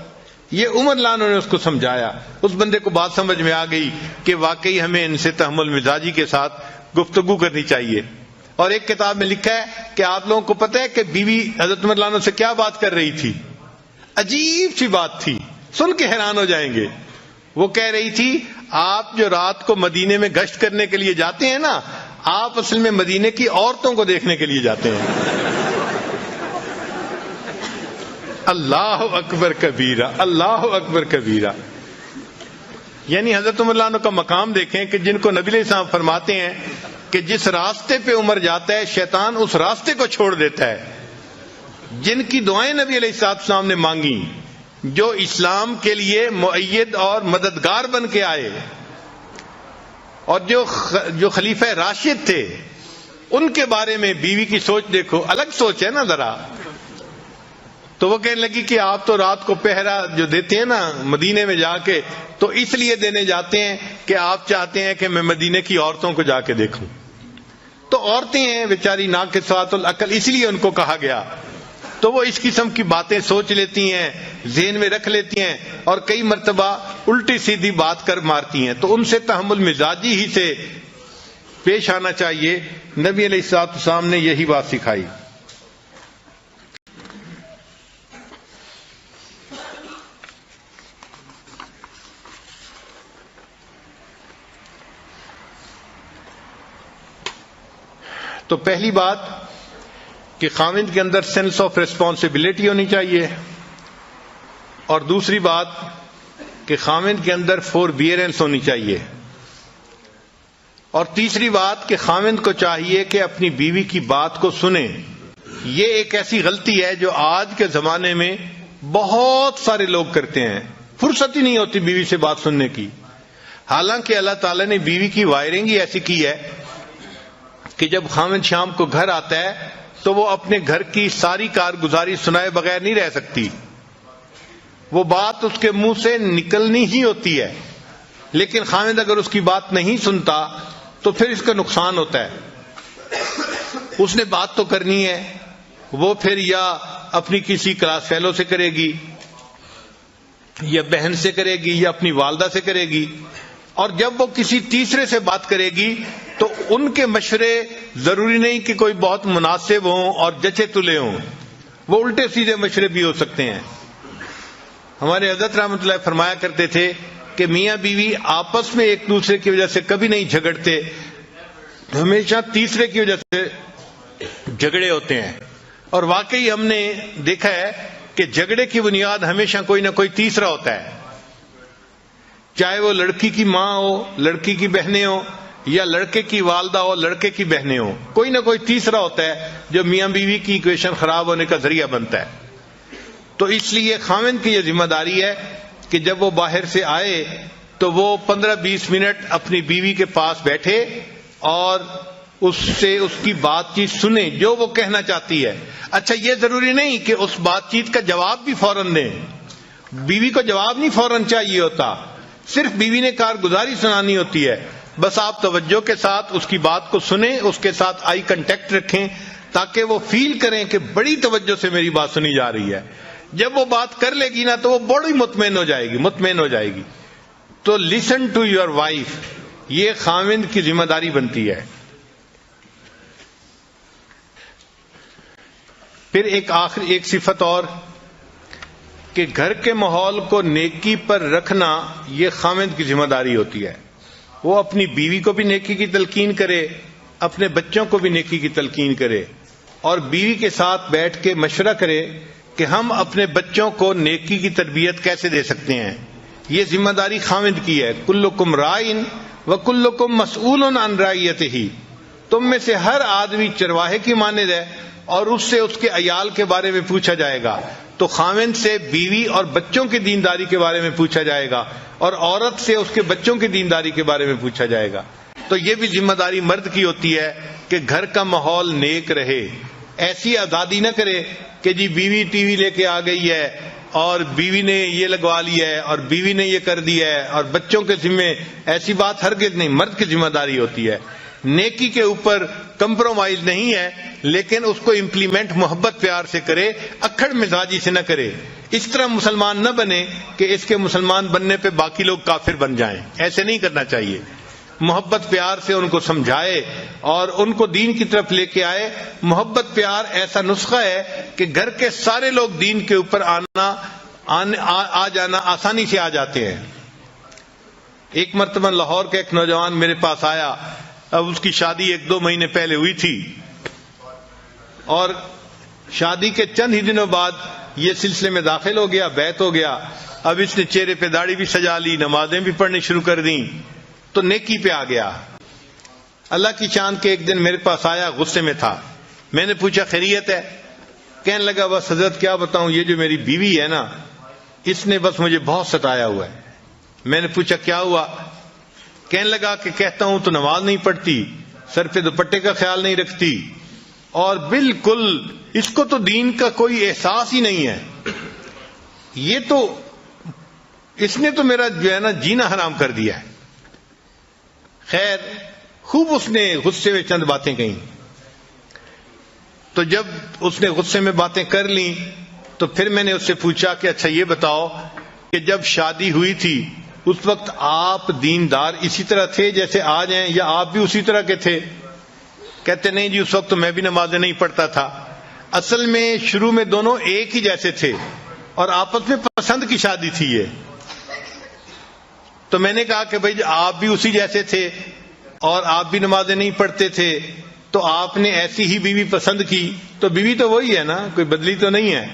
یہ عمر رضی اللہ عنہ نے اس کو سمجھایا. اس بندے کو بات سمجھ میں آ گئی کہ واقعی ہمیں ان سے تحمل مزاجی کے ساتھ گفتگو کرنی چاہیے. اور ایک کتاب میں لکھا ہے کہ آپ لوگوں کو پتہ ہے کہ بیوی حضرت عمر رضی اللہ عنہ سے کیا بات کر رہی تھی؟ عجیب سی بات تھی، سن کے حیران ہو جائیں گے. وہ کہہ رہی تھی آپ جو رات کو مدینے میں گشت کرنے کے لیے جاتے ہیں نا، آپ اصل میں مدینے کی عورتوں کو دیکھنے کے لیے جاتے ہیں. اللہ اکبر کبیرہ، اللہ اکبر کبیرہ. یعنی حضرت عمر رضی اللہ عنہ کا مقام دیکھیں کہ جن کو نبی علیہ السلام فرماتے ہیں کہ جس راستے پہ عمر جاتا ہے شیطان اس راستے کو چھوڑ دیتا ہے. جن کی دعائیں نبی علیہ السلام نے مانگی، جو اسلام کے لیے مؤید اور مددگار بن کے آئے، اور جو خلیفہ راشد تھے، ان کے بارے میں بیوی کی سوچ دیکھو، الگ سوچ ہے نا ذرا. تو وہ کہنے لگی کہ آپ تو رات کو پہرا جو دیتے ہیں نا مدینے میں جا کے، تو اس لیے دینے جاتے ہیں کہ آپ چاہتے ہیں کہ میں مدینے کی عورتوں کو جا کے دیکھوں. تو عورتیں ہیں بیچاری ناقصات العقل، اس لیے ان کو کہا گیا. تو وہ اس قسم کی باتیں سوچ لیتی ہیں، ذہن میں رکھ لیتی ہیں اور کئی مرتبہ الٹی سیدھی بات کر مارتی ہیں. تو ان سے تحمل مزاجی ہی سے پیش آنا چاہیے. نبی علیہ الصلوۃ والسلام نے یہی بات سکھائی. تو پہلی بات کہ خاوند کے اندر سینس آف ریسپانسبلٹی ہونی چاہیے، اور دوسری بات کہ خاوند کے اندر فوربیئرنس ہونی چاہیے، اور تیسری بات کہ خاوند کو چاہیے کہ اپنی بیوی کی بات کو سنے. یہ ایک ایسی غلطی ہے جو آج کے زمانے میں بہت سارے لوگ کرتے ہیں. فرصت ہی نہیں ہوتی بیوی سے بات سننے کی. حالانکہ اللہ تعالیٰ نے بیوی کی وائرنگ ہی ایسی کی ہے کہ جب خاوند شام کو گھر آتا ہے تو وہ اپنے گھر کی ساری کارگزاری سنائے بغیر نہیں رہ سکتی. وہ بات اس کے منہ سے نکلنی ہی ہوتی ہے، لیکن خاوند اگر اس کی بات نہیں سنتا تو پھر اس کا نقصان ہوتا ہے. اس نے بات تو کرنی ہے، وہ پھر یا اپنی کسی کلاس فیلو سے کرے گی، یا بہن سے کرے گی، یا اپنی والدہ سے کرے گی. اور جب وہ کسی تیسرے سے بات کرے گی تو ان کے مشورے ضروری نہیں کہ کوئی بہت مناسب ہوں اور جچے تلے ہوں، وہ الٹے سیدھے مشورے بھی ہو سکتے ہیں۔ ہمارے حضرت رحمۃ اللہ فرمایا کرتے تھے کہ میاں بیوی آپس میں ایک دوسرے کی وجہ سے کبھی نہیں جھگڑتے، ہمیشہ تیسرے کی وجہ سے جھگڑے ہوتے ہیں۔ اور واقعی ہم نے دیکھا ہے کہ جھگڑے کی بنیاد ہمیشہ کوئی نہ کوئی تیسرا ہوتا ہے، چاہے وہ لڑکی کی ماں ہو، لڑکی کی بہنیں ہو، یا لڑکے کی والدہ ہو، لڑکے کی بہنیں ہو، کوئی نہ کوئی تیسرا ہوتا ہے جو میاں بیوی کی ایکویشن خراب ہونے کا ذریعہ بنتا ہے۔ تو اس لیے خاوند کی یہ ذمہ داری ہے کہ جب وہ باہر سے آئے تو وہ 15-20 منٹ اپنی بیوی کے پاس بیٹھے اور اس سے اس کی بات چیت سنیں جو وہ کہنا چاہتی ہے۔ اچھا، یہ ضروری نہیں کہ اس بات چیت کا جواب بھی فوراً دیں، بیوی کو جواب نہیں فوراً چاہیے ہوتا، صرف بیوی نے کارگزاری سنانی ہوتی ہے۔ بس آپ توجہ کے ساتھ اس کی بات کو سنیں، اس کے ساتھ آئی کنٹیکٹ رکھیں تاکہ وہ فیل کریں کہ بڑی توجہ سے میری بات سنی جا رہی ہے۔ جب وہ بات کر لے گی نا تو وہ بڑی مطمئن ہو جائے گی۔ تو لسن ٹو یور وائف، یہ خاوند کی ذمہ داری بنتی ہے۔ پھر ایک صفت اور کہ گھر کے ماحول کو نیکی پر رکھنا، یہ خاوند کی ذمہ داری ہوتی ہے۔ وہ اپنی بیوی کو بھی نیکی کی تلقین کرے، اپنے بچوں کو بھی نیکی کی تلقین کرے، اور بیوی کے ساتھ بیٹھ کے مشورہ کرے کہ ہم اپنے بچوں کو نیکی کی تربیت کیسے دے سکتے ہیں۔ یہ ذمہ داری خاوند کی ہے۔ کلکم رائن وکلکم مسئول عن رعیتہ، تم میں سے ہر آدمی چرواہے کی مانند ہے اور اس سے اس کے عیال کے بارے میں پوچھا جائے گا۔ تو خاوند سے بیوی اور بچوں کی دینداری کے بارے میں پوچھا جائے گا، اور عورت سے اس کے بچوں کی دینداری کے بارے میں پوچھا جائے گا۔ تو یہ بھی ذمہ داری مرد کی ہوتی ہے کہ گھر کا ماحول نیک رہے۔ ایسی آزادی نہ کرے کہ جی بیوی ٹی وی لے کے آ گئی ہے اور بیوی نے یہ لگوا لیا ہے اور بیوی نے یہ کر دیا ہے اور بچوں کے ذمے، ایسی بات ہرگز نہیں۔ مرد کی ذمہ داری ہوتی ہے، نیکی کے اوپر کمپرومائز نہیں ہے، لیکن اس کو امپلیمنٹ محبت پیار سے کرے، اکھڑ مزاجی سے نہ کرے۔ اس طرح مسلمان نہ بنے کہ اس کے مسلمان بننے پہ باقی لوگ کافر بن جائیں، ایسے نہیں کرنا چاہیے۔ محبت پیار سے ان کو سمجھائے اور ان کو دین کی طرف لے کے آئے۔ محبت پیار ایسا نسخہ ہے کہ گھر کے سارے لوگ دین کے اوپر آ جانا آسانی سے آ جاتے ہیں۔ ایک مرتبہ لاہور کا ایک نوجوان میرے پاس آیا، اب اس کی شادی 1-2 مہینے پہلے ہوئی تھی، اور شادی کے چند ہی دنوں بعد یہ سلسلے میں داخل ہو گیا، بیعت ہو گیا۔ اب اس نے چہرے پہ داڑھی بھی سجا لی، نمازیں بھی پڑھنی شروع کر دیں، تو نیکی پہ آ گیا۔ اللہ کی شان کے ایک دن میرے پاس آیا، غصے میں تھا۔ میں نے پوچھا خیریت ہے؟ کہنے لگا بس حضرت کیا بتاؤں، یہ جو میری بیوی ہے نا، اس نے بس مجھے بہت ستایا ہوا ہے۔ میں نے پوچھا کیا ہوا؟ کہنے لگا کہ کہتا ہوں تو نماز نہیں پڑھتی، سر پہ دوپٹے کا خیال نہیں رکھتی، اور بالکل اس کو تو دین کا کوئی احساس ہی نہیں ہے۔ یہ تو اس نے تو میرا جو ہے نا جینا حرام کر دیا ہے۔ خیر، خوب اس نے غصے میں چند باتیں کہیں۔ تو جب اس نے غصے میں باتیں کر لیں تو پھر میں نے اس سے پوچھا کہ اچھا یہ بتاؤ کہ جب شادی ہوئی تھی اس وقت آپ دیندار اسی طرح تھے جیسے آج ہیں، یا آپ بھی اسی طرح کے تھے؟ کہتے نہیں جی، اس وقت تو میں بھی نمازیں نہیں پڑھتا تھا۔ اصل میں شروع میں دونوں ایک ہی جیسے تھے اور آپس میں پسند کی شادی تھی یہ۔ تو میں نے کہا کہ بھائی آپ بھی اسی جیسے تھے اور آپ بھی نمازیں نہیں پڑھتے تھے، تو آپ نے ایسی ہی بیوی پسند کی، تو بیوی تو وہی ہے نا، کوئی بدلی تو نہیں ہے،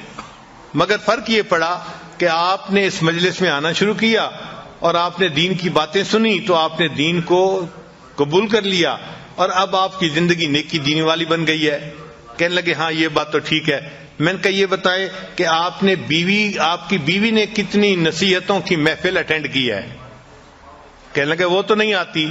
مگر فرق یہ پڑا کہ آپ نے اس مجلس میں آنا شروع کیا اور آپ نے دین کی باتیں سنی تو آپ نے دین کو قبول کر لیا، اور اب آپ کی زندگی نیکی دین والی بن گئی ہے۔ کہنے لگے ہاں یہ بات تو ٹھیک ہے۔ میں نے کہا یہ بتائیں کہ آپ کی بیوی نے کتنی نصیحتوں کی محفل اٹینڈ کی ہے؟ کہنے لگے وہ تو نہیں آتی۔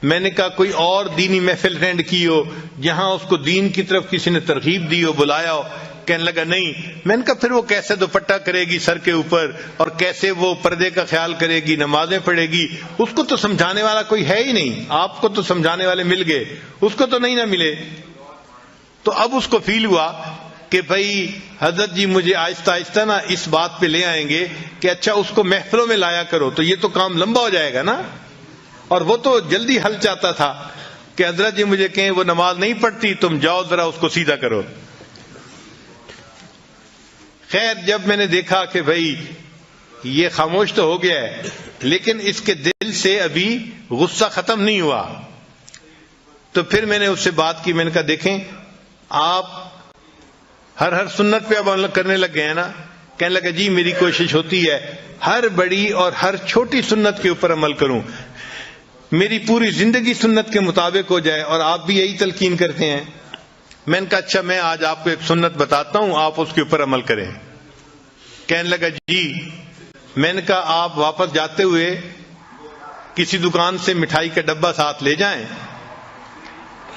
میں نے کہا کوئی اور دینی محفل اٹینڈ کی ہو جہاں اس کو دین کی طرف کسی نے ترغیب دی ہو، بلایا ہو؟ کہنے لگا نہیں۔ میں نے کہا پھر وہ کیسے دوپٹہ کرے گی سر کے اوپر، اور کیسے وہ پردے کا خیال کرے گی، نمازیں پڑھے گی؟ اس کو تو سمجھانے والا کوئی ہے ہی نہیں۔ آپ کو تو سمجھانے والے مل گئے، اس کو تو نہیں نہ ملے۔ تو اب اس کو فیل ہوا کہ بھائی حضرت جی مجھے آہستہ آہستہ نا اس بات پہ لے آئیں گے کہ اچھا اس کو محفلوں میں لایا کرو، تو یہ تو کام لمبا ہو جائے گا نا، اور وہ تو جلدی حل چاہتا تھا۔ کہ حضرت جی مجھے کہیں وہ نماز نہیں پڑھتی، تم جاؤ ذرا اس کو سیدھا کرو۔ خیر جب میں نے دیکھا کہ بھائی یہ خاموش تو ہو گیا ہے لیکن اس کے دل سے ابھی غصہ ختم نہیں ہوا، تو پھر میں نے اس سے بات کی۔ میں نے کہا دیکھیں آپ ہر سنت پہ اب عمل کرنے لگ گئے ہیں نا؟ کہنے لگا جی میری کوشش ہوتی ہے ہر بڑی اور ہر چھوٹی سنت کے اوپر عمل کروں، میری پوری زندگی سنت کے مطابق ہو جائے، اور آپ بھی یہی تلقین کرتے ہیں۔ میں نے کہا اچھا میں آج آپ کو ایک سنت بتاتا ہوں، آپ اس کے اوپر عمل کریں۔ کہنے لگا جی۔ میں نے کہا آپ واپس جاتے ہوئے کسی دکان سے مٹھائی کا ڈبہ ساتھ لے جائیں،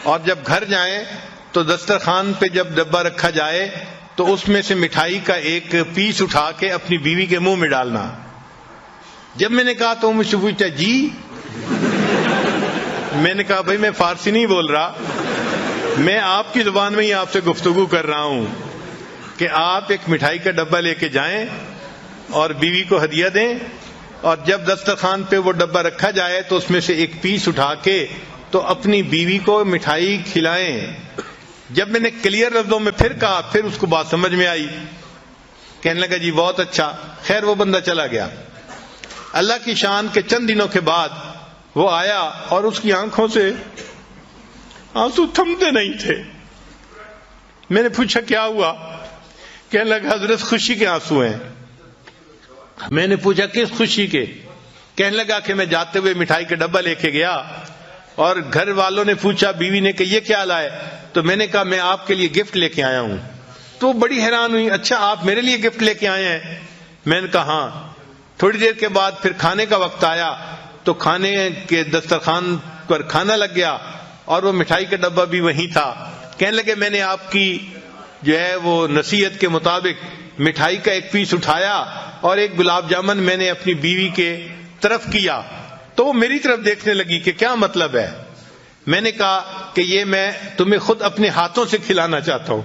اور جب گھر جائیں تو دسترخوان پہ جب ڈبہ رکھا جائے تو اس میں سے مٹھائی کا ایک پیس اٹھا کے اپنی بیوی کے منہ میں ڈالنا۔ جب میں نے کہا تو مجھ سے پوچھا جی؟ میں نے کہا بھائی میں فارسی نہیں بول رہا، میں آپ کی زبان میں ہی آپ سے گفتگو کر رہا ہوں کہ آپ ایک مٹھائی کا ڈبہ لے کے جائیں اور بیوی کو ہدیہ دیں، اور جب دسترخوان پہ وہ ڈبہ رکھا جائے تو اس میں سے ایک پیس اٹھا کے تو اپنی بیوی کو مٹھائی کھلائیں۔ جب میں نے کلیئر لفظوں میں پھر کہا پھر اس کو بات سمجھ میں آئی۔ کہنے لگا جی بہت اچھا۔ خیر وہ بندہ چلا گیا۔ اللہ کی شان کے چند دنوں کے بعد وہ آیا اور اس کی آنکھوں سے آنسو تھمتے نہیں تھے۔ میں نے پوچھا کیا ہوا؟ کہنے لگا حضرت خوشی کے آنسو ہیں۔ میں نے پوچھا کس خوشی کے؟ کہنے لگا کہ میں جاتے ہوئے مٹھائی کا ڈبہ لے کے گیا اور گھر والوں نے پوچھا، بیوی نے کہ یہ کیا لائے؟ تو میں نے کہا میں آپ کے لیے گفٹ لے کے آیا ہوں۔ تو بڑی حیران ہوئی، اچھا آپ میرے لیے گفٹ لے کے آئے ہیں؟ میں نے کہا ہاں۔ تھوڑی دیر کے بعد پھر کھانے کا وقت آیا تو کھانے کے دسترخوان پر کھانا لگ گیا اور وہ مٹھائی کا ڈبہ بھی وہیں تھا۔ کہنے لگے میں نے آپ کی جو ہے وہ نصیحت کے مطابق مٹھائی کا ایک پیس اٹھایا اور ایک گلاب جامن میں نے اپنی بیوی کے طرف کیا، تو وہ میری طرف دیکھنے لگی کہ کیا مطلب ہے؟ میں نے کہا کہ یہ میں تمہیں خود اپنے ہاتھوں سے کھلانا چاہتا ہوں۔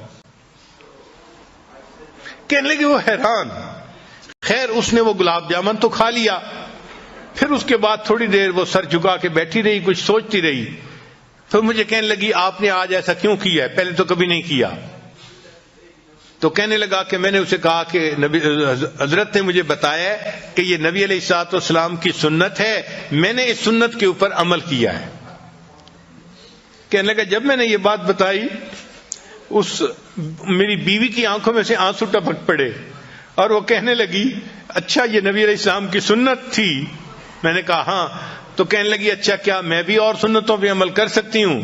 کہنے لگی وہ حیران۔ خیر اس نے وہ گلاب جامن تو کھا لیا، پھر اس کے بعد تھوڑی دیر وہ سر جھکا کے بیٹھی رہی، کچھ سوچتی رہی۔ پھر مجھے کہنے لگی آپ نے آج ایسا کیوں کیا ہے؟ پہلے تو کبھی نہیں کیا۔ تو کہنے لگا کہ میں نے اسے کہا کہ نبی حضرت نے مجھے بتایا کہ یہ نبی علیہ الصلوۃ والسلام کی سنت ہے، میں نے اس سنت کے اوپر عمل کیا ہے۔ کہنے لگا جب میں نے یہ بات بتائی میری بیوی کی آنکھوں میں سے آنسو ٹپک پڑے اور وہ کہنے لگی اچھا یہ نبی علیہ السلام کی سنت تھی؟ میں نے کہا ہاں۔ تو کہنے لگی اچھا کیا میں بھی اور سنتوں پہ عمل کر سکتی ہوں؟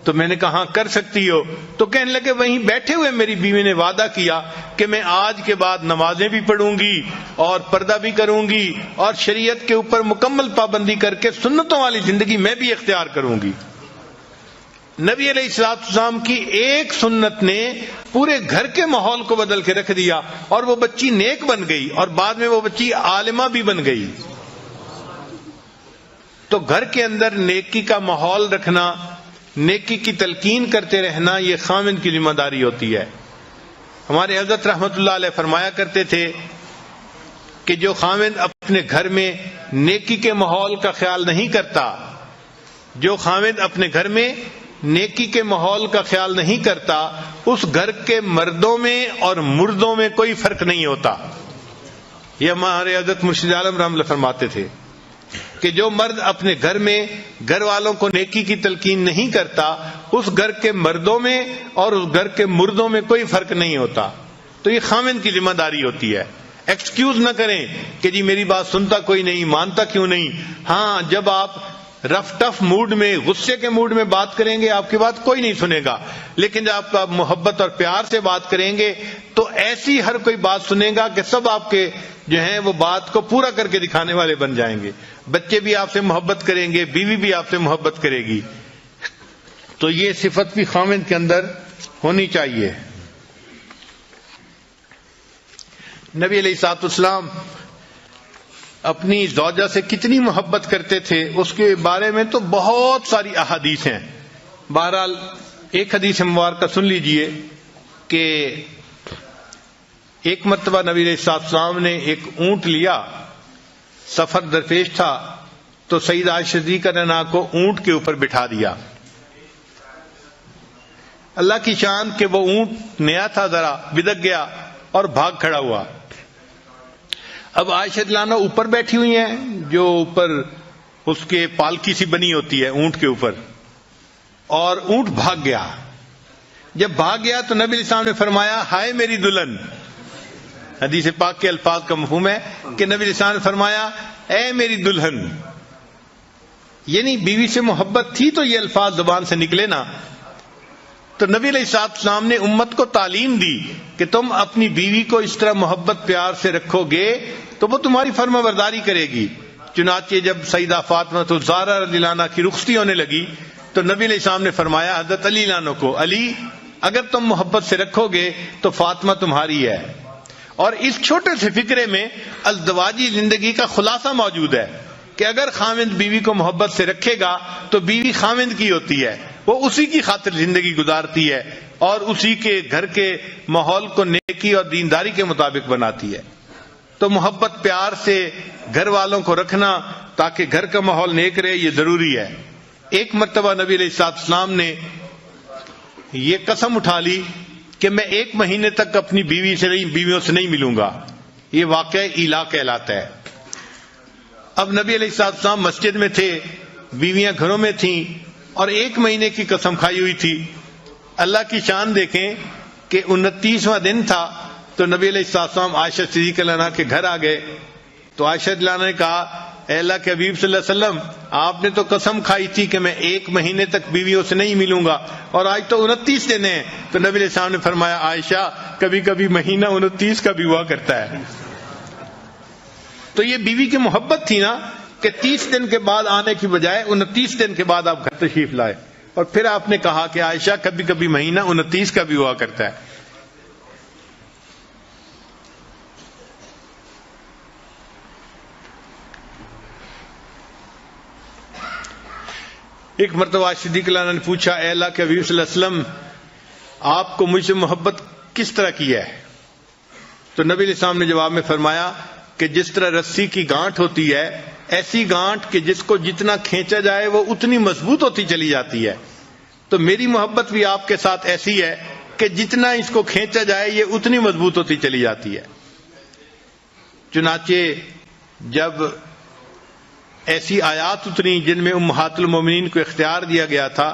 تو میں نے کہا ہاں کر سکتی ہو۔ تو کہنے لگے وہیں بیٹھے ہوئے میری بیوی نے وعدہ کیا کہ میں آج کے بعد نمازیں بھی پڑھوں گی اور پردہ بھی کروں گی اور شریعت کے اوپر مکمل پابندی کر کے سنتوں والی زندگی میں بھی اختیار کروں گی۔ نبی علیہ الصلوۃ والسلام کی ایک سنت نے پورے گھر کے ماحول کو بدل کے رکھ دیا اور وہ بچی نیک بن گئی اور بعد میں وہ بچی عالمہ بھی بن گئی۔ تو گھر کے اندر نیکی کا ماحول رکھنا، نیکی کی تلقین کرتے رہنا، یہ خاوند کی ذمہ داری ہوتی ہے۔ ہمارے حضرت رحمت اللہ علیہ فرمایا کرتے تھے کہ جو خاوند اپنے گھر میں نیکی کے ماحول کا خیال نہیں کرتا، جو خاوند اپنے گھر میں نیکی کے ماحول کا خیال نہیں کرتا، اس گھر کے مردوں میں اور مردوں میں کوئی فرق نہیں ہوتا۔ یہ ہمارے حضرت مرشد عالم رحمۃ اللہ فرماتے تھے کہ جو مرد اپنے گھر میں گھر والوں کو نیکی کی تلقین نہیں کرتا، اس گھر کے مردوں میں اور اس گھر کے مردوں میں کوئی فرق نہیں ہوتا۔ تو یہ خاوند کی ذمہ داری ہوتی ہے۔ ایکسکیوز نہ کریں کہ جی میری بات سنتا کوئی نہیں، مانتا کیوں نہیں۔ ہاں جب آپ رف ٹف موڈ میں، غصے کے موڈ میں بات کریں گے آپ کی بات کوئی نہیں سنے گا، لیکن جب آپ محبت اور پیار سے بات کریں گے تو ایسی ہر کوئی بات سنے گا کہ سب آپ کے جو ہیں وہ بات کو پورا کر کے دکھانے والے بن جائیں گے۔ بچے بھی آپ سے محبت کریں گے، بیوی بھی آپ سے محبت کرے گی۔ تو یہ صفت بھی خاوند کے اندر ہونی چاہیے۔ نبی علیہ الصلوۃ والسلام اپنی زوجہ سے کتنی محبت کرتے تھے اس کے بارے میں تو بہت ساری احادیث ہیں۔ بہرحال ایک حدیث مبارکہ سن لیجئے کہ ایک مرتبہ نبی علیہ الصلوۃ والسلام نے ایک اونٹ لیا، سفر درپیش تھا، تو سیدہ عائشہ صدیقہ نے کو اونٹ کے اوپر بٹھا دیا اللہ کی شان کہ وہ اونٹ نیا تھا، ذرا بدک گیا اور بھاگ کھڑا ہوا۔ اب عائشہ رضی اللہ عنہا اوپر بیٹھی ہوئی ہیں، جو اوپر اس کے پالکی سی بنی ہوتی ہے اونٹ کے اوپر، اور اونٹ بھاگ گیا۔ جب بھاگ گیا تو نبی علیہ السلام نے فرمایا ہائے میری دلہن۔ حدیث پاک کے الفاظ کا مفہوم ہے کہ نبی علیہ السلام نے فرمایا اے میری دلہن، یعنی بیوی سے محبت تھی تو یہ الفاظ زبان سے نکلے نا۔ تو نبی علیہ السلام نے امت کو تعلیم دی کہ تم اپنی بیوی کو اس طرح محبت پیار سے رکھو گے تو وہ تمہاری فرما برداری کرے گی۔ چنانچہ جب سیدہ فاطمہ الزہرا رضی اللہ عنہا کی رخصتی ہونے لگی تو نبی علیہ السلام نے فرمایا حضرت علی عنہ کو، علی اگر تم محبت سے رکھو گے تو فاطمہ تمہاری ہے۔ اور اس چھوٹے سے فکرے میں ازدواجی زندگی کا خلاصہ موجود ہے کہ اگر خاوند بیوی کو محبت سے رکھے گا تو بیوی خاوند کی ہوتی ہے، وہ اسی کی خاطر زندگی گزارتی ہے اور اسی کے گھر کے ماحول کو نیکی اور دینداری کے مطابق بناتی ہے۔ تو محبت پیار سے گھر والوں کو رکھنا تاکہ گھر کا ماحول نیک رہے، یہ ضروری ہے۔ ایک مرتبہ نبی علیہ السلام نے یہ قسم اٹھا لی کہ میں 1 مہینے تک اپنی بیویوں سے نہیں ملوں گا۔ یہ واقعہ ایلا کہلاتا ہے۔ اب نبی علیہ السلام مسجد میں تھے، بیویاں گھروں میں تھیں اور 1 مہینے کی قسم کھائی ہوئی تھی۔ اللہ کی شان دیکھیں کہ 29واں دن تھا تو نبی علیہ السلام عائشہ صدیقہ رضی اللہ عنہا کے گھر آ گئے۔ تو عائشہ رضی اللہ عنہا نے کہا اے اللہ کے حبیب صلی اللہ علیہ وسلم، آپ نے تو قسم کھائی تھی کہ میں 1 مہینے تک بیویوں سے نہیں ملوں گا اور آج تو 29 دن ہیں۔ تو نبی علیہ السلام نے فرمایا عائشہ کبھی کبھی مہینہ 29 کا بھی ہوا کرتا ہے۔ تو یہ بیوی کی محبت تھی نا کہ 30 دن کے بعد آنے کی بجائے 29 دن کے بعد آپ گھر تشریف لائے، اور پھر آپ نے کہا کہ عائشہ کبھی کبھی مہینہ 29 کا بھی ہوا کرتا ہے۔ ایک مرتبہ صدیق اللہ نے پوچھا اے اللہ کے حبیب صلی اللہ علیہ وسلم، آپ کو مجھ سے محبت کس طرح کی ہے؟ تو نبی علیہ السلام نے جواب میں فرمایا کہ جس طرح رسی کی گانٹھ ہوتی ہے، ایسی گانٹھ کہ جس کو جتنا کھینچا جائے وہ اتنی مضبوط ہوتی چلی جاتی ہے۔ تو میری محبت بھی آپ کے ساتھ ایسی ہے کہ جتنا اس کو کھینچا جائے یہ اتنی مضبوط ہوتی چلی جاتی ہے۔ چنانچہ جب ایسی آیات اتری جن میں امہات المومنین کو اختیار دیا گیا تھا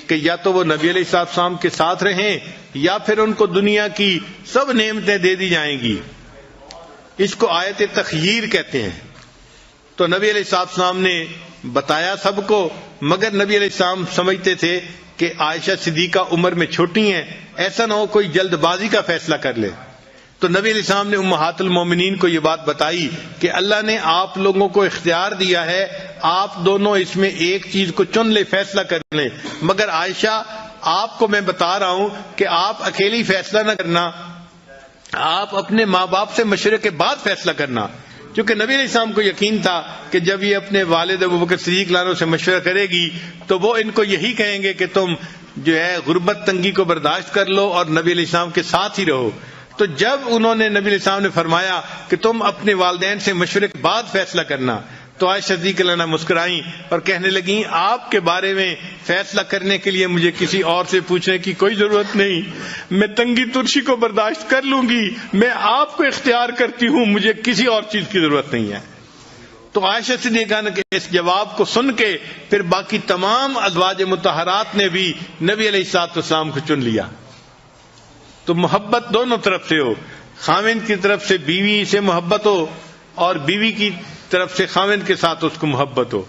کہ یا تو وہ نبی علیہ السلام کے ساتھ رہیں یا پھر ان کو دنیا کی سب نعمتیں دے دی جائیں گی، اس کو آیت تخییر کہتے ہیں۔ تو نبی علیہ السلام نے بتایا سب کو، مگر نبی علیہ السلام سمجھتے تھے کہ عائشہ صدیقہ عمر میں چھوٹی ہیں، ایسا نہ ہو کوئی جلد بازی کا فیصلہ کر لے۔ تو نبی علیہ السلام نے امہات المومنین کو یہ بات بتائی کہ اللہ نے آپ لوگوں کو اختیار دیا ہے، آپ دونوں اس میں ایک چیز کو چن لے، فیصلہ کر لیں، مگر عائشہ آپ کو میں بتا رہا ہوں کہ آپ اکیلی فیصلہ نہ کرنا، آپ اپنے ماں باپ سے مشورے کے بعد فیصلہ کرنا۔ کیونکہ نبی علیہ السلام کو یقین تھا کہ جب یہ اپنے والد ابوبکر صدیق عنہ سے مشورہ کرے گی تو وہ ان کو یہی کہیں گے کہ تم جو ہے غربت تنگی کو برداشت کر لو اور نبی علیہ السلام کے ساتھ ہی رہو۔ تو جب انہوں نے نبی علیہ السلام نے فرمایا کہ تم اپنے والدین سے مشورے کے بعد فیصلہ کرنا، تو عائشہ صدیقہ رضی اللہ عنہا مسکرائیں اور کہنے لگیں آپ کے بارے میں فیصلہ کرنے کے لیے مجھے کسی اور سے پوچھنے کی کوئی ضرورت نہیں، میں تنگی ترشی کو برداشت کر لوں گی، میں آپ کو اختیار کرتی ہوں، مجھے کسی اور چیز کی ضرورت نہیں ہے۔ تو عائشہ صدیقہ نے اس جواب کو سن کے پھر باقی تمام ازواج مطہرات نے بھی نبی علیہ السلام کو چن لیا۔ تو محبت دونوں طرف سے ہو، خاوند کی طرف سے بیوی سے محبت ہو اور بیوی کی طرف سے خاوند کے ساتھ اس کو محبت ہو۔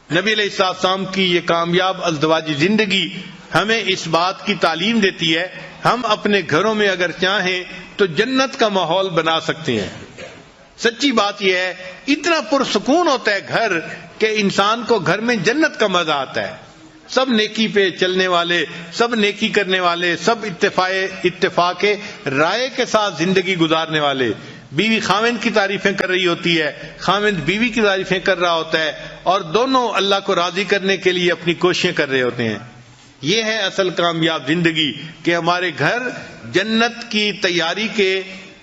نبی علیہ السلام کی یہ کامیاب ازدواجی زندگی ہمیں اس بات کی تعلیم دیتی ہے ہم اپنے گھروں میں اگر چاہیں تو جنت کا ماحول بنا سکتے ہیں۔ سچی بات یہ ہے اتنا پرسکون ہوتا ہے گھر کہ انسان کو گھر میں جنت کا مزہ آتا ہے۔ سب نیکی پہ چلنے والے، سب نیکی کرنے والے، سب اتفاق رائے کے ساتھ زندگی گزارنے والے، بیوی خاوند کی تعریفیں کر رہی ہوتی ہے، خاوند بیوی کی تعریفیں کر رہا ہوتا ہے، اور دونوں اللہ کو راضی کرنے کے لیے اپنی کوششیں کر رہے ہوتے ہیں۔ یہ ہے اصل کامیاب زندگی کہ ہمارے گھر جنت کی تیاری کے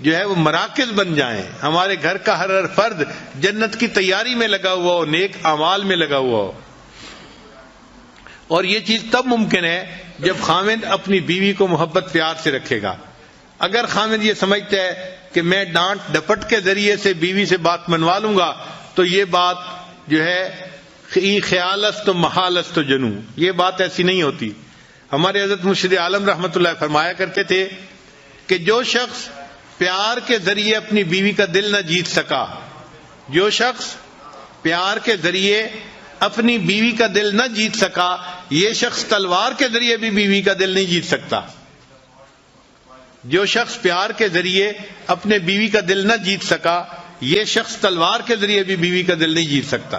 جو ہے وہ مراکز بن جائیں، ہمارے گھر کا ہر فرد جنت کی تیاری میں لگا ہوا ہو، نیک اعمال میں لگا ہوا ہو۔ اور یہ چیز تب ممکن ہے جب خاوند اپنی بیوی کو محبت پیار سے رکھے گا. اگر خاوند یہ سمجھتا ہے کہ میں ڈانٹ ڈپٹ کے ذریعے سے بیوی سے بات منوا لوں گا تو یہ بات جو ہے خیال است و محال است و جنوں، یہ بات ایسی نہیں ہوتی. ہمارے حضرت مرشد عالم رحمۃ اللہ فرمایا کرتے تھے کہ جو شخص پیار کے ذریعے اپنی بیوی کا دل نہ جیت سکا، جو شخص پیار کے ذریعے اپنی بیوی کا دل نہ جیت سکا، یہ شخص تلوار کے ذریعے بھی بیوی کا دل نہیں جیت سکتا. جو شخص پیار کے ذریعے اپنے بیوی کا دل نہ جیت سکا، یہ شخص تلوار کے ذریعے بھی بیوی کا دل نہیں جیت سکتا.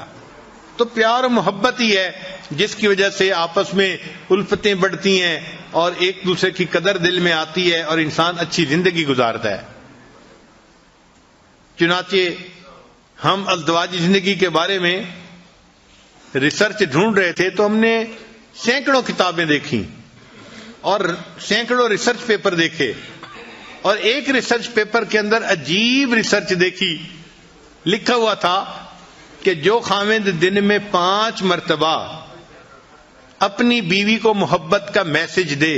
تو پیار و محبت ہی ہے جس کی وجہ سے آپس میں الفتیں بڑھتی ہیں اور ایک دوسرے کی قدر دل میں آتی ہے اور انسان اچھی زندگی گزارتا ہے. چنانچہ ہم ازدواجی زندگی کے بارے میں ریسرچ ڈھونڈ رہے تھے تو ہم نے سینکڑوں کتابیں دیکھی اور سینکڑوں ریسرچ پیپر دیکھے، اور ایک ریسرچ پیپر کے اندر عجیب ریسرچ دیکھی. لکھا ہوا تھا کہ جو خاوند دن میں 5 مرتبہ اپنی بیوی کو محبت کا میسج دے،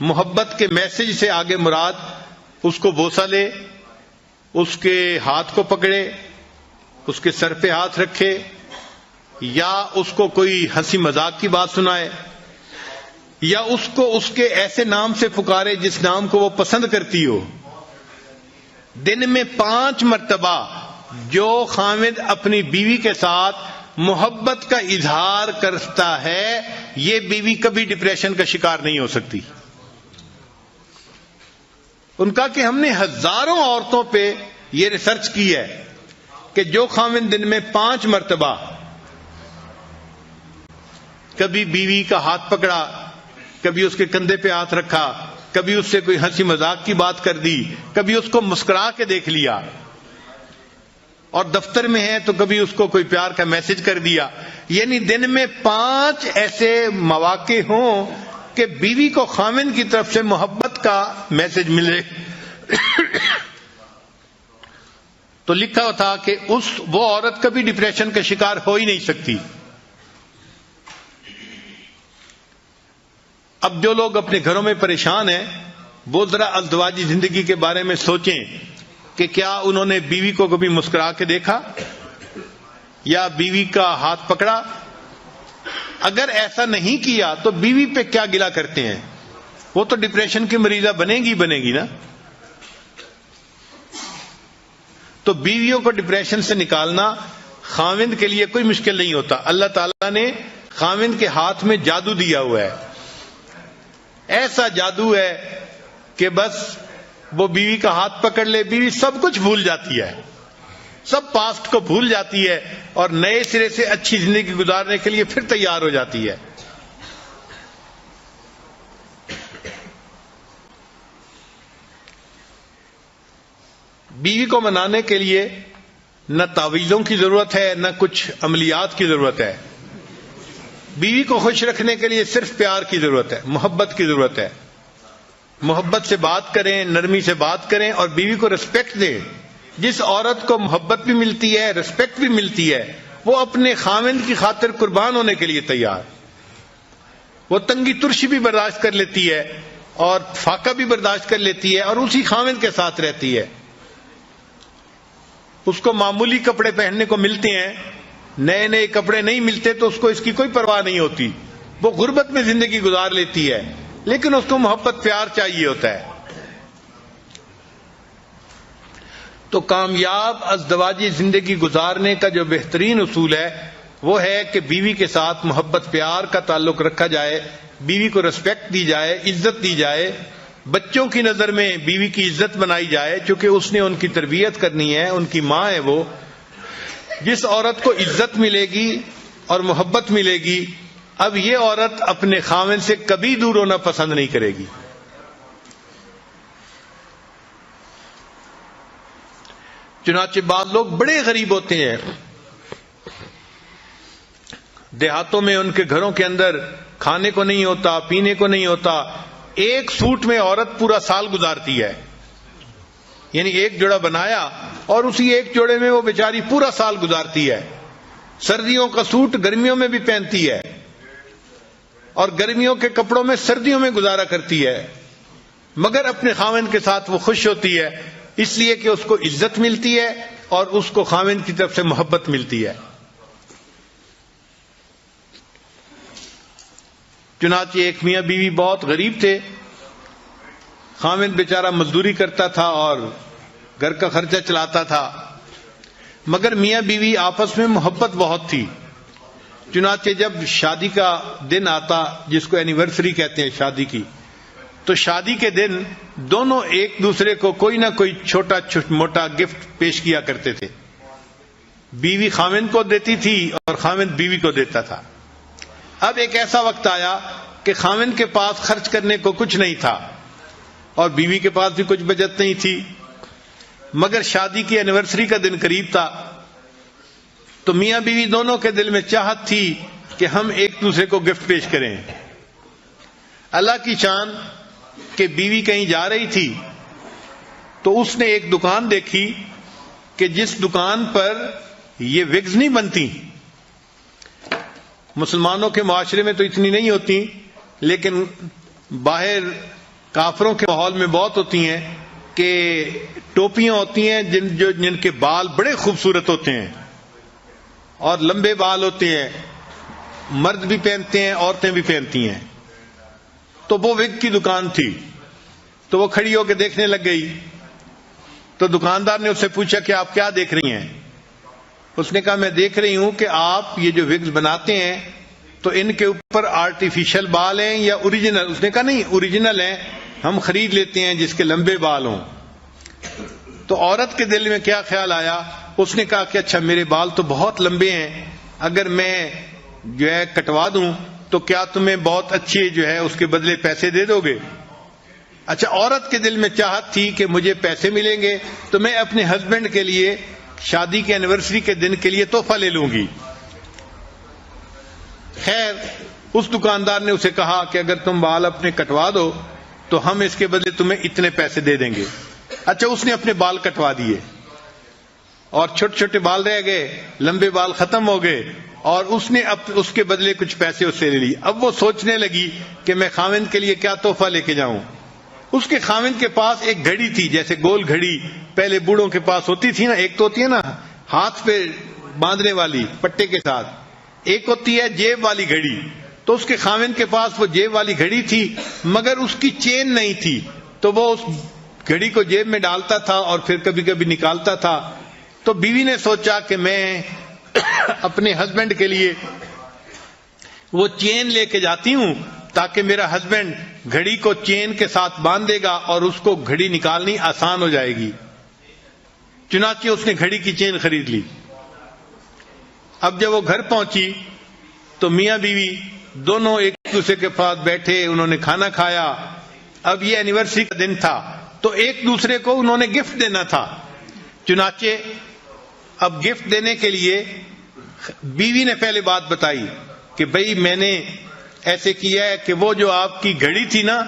محبت کے میسج سے آگے مراد اس کو بوسہ لے، اس کے ہاتھ کو پکڑے، اس کے سر پہ ہاتھ رکھے، یا اس کو کوئی ہنسی مذاق کی بات سنائے، یا اس کو اس کے ایسے نام سے پکارے جس نام کو وہ پسند کرتی ہو. دن میں 5 مرتبہ جو خاوند اپنی بیوی کے ساتھ محبت کا اظہار کرتا ہے، یہ بیوی کبھی ڈپریشن کا شکار نہیں ہو سکتی. ان کا کہ ہم نے ہزاروں عورتوں پہ یہ ریسرچ کی ہے کہ جو خاوند دن میں 5 مرتبہ کبھی بیوی کا ہاتھ پکڑا، کبھی اس کے کندھے پہ ہاتھ رکھا، کبھی اس سے کوئی ہنسی مذاق کی بات کر دی، کبھی اس کو مسکرا کے دیکھ لیا، اور دفتر میں ہے تو کبھی اس کو کوئی پیار کا میسج کر دیا، یعنی دن میں 5 ایسے مواقع ہوں کہ بیوی کو خاوند کی طرف سے محبت کا میسج ملے. تو لکھا ہوا تھا کہ وہ عورت کبھی ڈپریشن کا شکار ہو ہی نہیں سکتی. اب جو لوگ اپنے گھروں میں پریشان ہیں وہ ذرا ازدواجی زندگی کے بارے میں سوچیں کہ کیا انہوں نے بیوی کو کبھی مسکرا کے دیکھا یا بیوی کا ہاتھ پکڑا. اگر ایسا نہیں کیا تو بیوی پہ کیا گلہ کرتے ہیں؟ وہ تو ڈپریشن کی مریضہ بنے گی نا. تو بیویوں کو ڈپریشن سے نکالنا خاوند کے لیے کوئی مشکل نہیں ہوتا. اللہ تعالیٰ نے خاوند کے ہاتھ میں جادو دیا ہوا ہے، ایسا جادو ہے کہ بس وہ بیوی کا ہاتھ پکڑ لے، بیوی سب کچھ بھول جاتی ہے، سب پاسٹ کو بھول جاتی ہے اور نئے سرے سے اچھی زندگی گزارنے کے لیے پھر تیار ہو جاتی ہے. بیوی کو منانے کے لیے نہ تعویذوں کی ضرورت ہے نہ کچھ عملیات کی ضرورت ہے. بیوی کو خوش رکھنے کے لیے صرف پیار کی ضرورت ہے، محبت کی ضرورت ہے. محبت سے بات کریں، نرمی سے بات کریں اور بیوی کو رسپیکٹ دیں. جس عورت کو محبت بھی ملتی ہے، رسپیکٹ بھی ملتی ہے، وہ اپنے خاوند کی خاطر قربان ہونے کے لیے تیار. وہ تنگی ترشی بھی برداشت کر لیتی ہے اور فاقہ بھی برداشت کر لیتی ہے اور اسی خاوند کے ساتھ رہتی ہے. اس کو معمولی کپڑے پہننے کو ملتے ہیں، نئے نئے کپڑے نہیں ملتے تو اس کو اس کی کوئی پرواہ نہیں ہوتی. وہ غربت میں زندگی گزار لیتی ہے لیکن اس کو محبت پیار چاہیے ہوتا ہے. تو کامیاب ازدواجی زندگی گزارنے کا جو بہترین اصول ہے وہ ہے کہ بیوی کے ساتھ محبت پیار کا تعلق رکھا جائے، بیوی کو رسپیکٹ دی جائے، عزت دی جائے، بچوں کی نظر میں بیوی کی عزت بنائی جائے چونکہ اس نے ان کی تربیت کرنی ہے، ان کی ماں ہے وہ. جس عورت کو عزت ملے گی اور محبت ملے گی، اب یہ عورت اپنے خاوند سے کبھی دور ہونا پسند نہیں کرے گی. چنانچہ بعض لوگ بڑے غریب ہوتے ہیں، دیہاتوں میں ان کے گھروں کے اندر کھانے کو نہیں ہوتا، پینے کو نہیں ہوتا، ایک سوٹ میں عورت پورا سال گزارتی ہے. یعنی ایک جوڑا بنایا اور اسی ایک جوڑے میں وہ بیچاری پورا سال گزارتی ہے. سردیوں کا سوٹ گرمیوں میں بھی پہنتی ہے. اور گرمیوں کے کپڑوں میں سردیوں میں گزارا کرتی ہے، مگر اپنے خاوند کے ساتھ وہ خوش ہوتی ہے، اس لیے کہ اس کو عزت ملتی ہے اور اس کو خاوند کی طرف سے محبت ملتی ہے۔ چنانچہ ایک میاں بیوی بہت غریب تھے، خاوند بیچارہ مزدوری کرتا تھا اور گھر کا خرچہ چلاتا تھا، مگر میاں بیوی آپس میں محبت بہت تھی۔ چنانچہ جب شادی کا دن آتا، جس کو اینیورسری کہتے ہیں شادی کی، تو شادی کے دن دونوں ایک دوسرے کو کوئی نہ کوئی چھوٹا موٹا گفٹ پیش کیا کرتے تھے۔ بیوی خاوند کو دیتی تھی اور خاوند بیوی کو دیتا تھا۔ اب ایک ایسا وقت آیا کہ خاوند کے پاس خرچ کرنے کو کچھ نہیں تھا اور بیوی کے پاس بھی کچھ بچت نہیں تھی، مگر شادی کی اینیورسری کا دن قریب تھا، تو میاں بیوی دونوں کے دل میں چاہت تھی کہ ہم ایک دوسرے کو گفٹ پیش کریں۔ اللہ کی شان کہ بیوی کہیں جا رہی تھی تو اس نے ایک دکان دیکھی کہ جس دکان پر یہ وگز نہیں بنتی، مسلمانوں کے معاشرے میں تو اتنی نہیں ہوتی، لیکن باہر کافروں کے ماحول میں بہت ہوتی ہیں کہ ٹوپیاں ہوتی ہیں جن کے بال بڑے خوبصورت ہوتے ہیں اور لمبے بال ہوتے ہیں، مرد بھی پہنتے ہیں عورتیں بھی پہنتی ہیں۔ تو وہ وگ کی دکان تھی، تو وہ کھڑی ہو کے دیکھنے لگ گئی، تو دکاندار نے اس سے پوچھا کہ آپ کیا دیکھ رہی ہیں؟ اس نے کہا میں دیکھ رہی ہوں کہ آپ یہ جو وگز بناتے ہیں تو ان کے اوپر آرٹیفیشل بال ہیں یا اوریجنل؟ اس نے کہا نہیں، اوریجنل ہیں، ہم خرید لیتے ہیں جس کے لمبے بال ہوں۔ تو عورت کے دل میں کیا خیال آیا؟ اس نے کہا کہ اچھا میرے بال تو بہت لمبے ہیں، اگر میں جو ہے کٹوا دوں تو کیا تمہیں بہت اچھے جو ہے اس کے بدلے پیسے دے دو گے؟ اچھا، عورت کے دل میں چاہت تھی کہ مجھے پیسے ملیں گے تو میں اپنے ہسبینڈ کے لیے شادی کے اینیورسری کے دن کے لیے تحفہ لے لوں گی۔ خیر، اس دکاندار نے اسے کہا کہ اگر تم بال اپنے کٹوا دو تو ہم اس کے بدلے تمہیں اتنے پیسے دے دیں گے۔ اچھا، اس نے اپنے بال کٹوا دیے اور چھوٹے چھوٹے بال رہ گئے، لمبے بال ختم ہو گئے، اور اس نے اس کے بدلے کچھ پیسے اس سے لے لی۔ اب وہ سوچنے لگی کہ میں خاوند کے لیے کیا تحفہ لے کے جاؤں۔ اس کے خاوند کے پاس ایک گھڑی تھی، جیسے گول گھڑی پہلے بوڑھوں کے پاس ہوتی تھی نا، ایک تو ہوتی ہے نا ہاتھ پہ باندھنے والی پٹے کے ساتھ، ایک ہوتی ہے جیب والی گھڑی۔ تو اس کے خاوند کے پاس وہ جیب والی گھڑی تھی، مگر اس کی چین نہیں تھی، تو وہ اس گھڑی کو جیب میں ڈالتا تھا اور پھر کبھی کبھی نکالتا تھا۔ تو بیوی نے سوچا کہ میں اپنے ہسبینڈ کے لیے وہ چین لے کے جاتی ہوں تاکہ میرا ہسبینڈ گھڑی کو چین کے ساتھ باندھ دے گا اور اس کو گھڑی نکالنی آسان ہو جائے گی۔ چنانچہ اس نے گھڑی کی چین خرید لی۔ اب جب وہ گھر پہنچی تو میاں بیوی دونوں ایک دوسرے کے پاس بیٹھے، انہوں نے کھانا کھایا۔ اب یہ اینیورسری کا دن تھا تو ایک دوسرے کو انہوں نے گفٹ دینا تھا۔ چنانچہ اب گفٹ دینے کے لیے بیوی نے پہلے بات بتائی کہ بھئی میں نے ایسے کیا ہے کہ وہ جو آپ کی گھڑی تھی نا،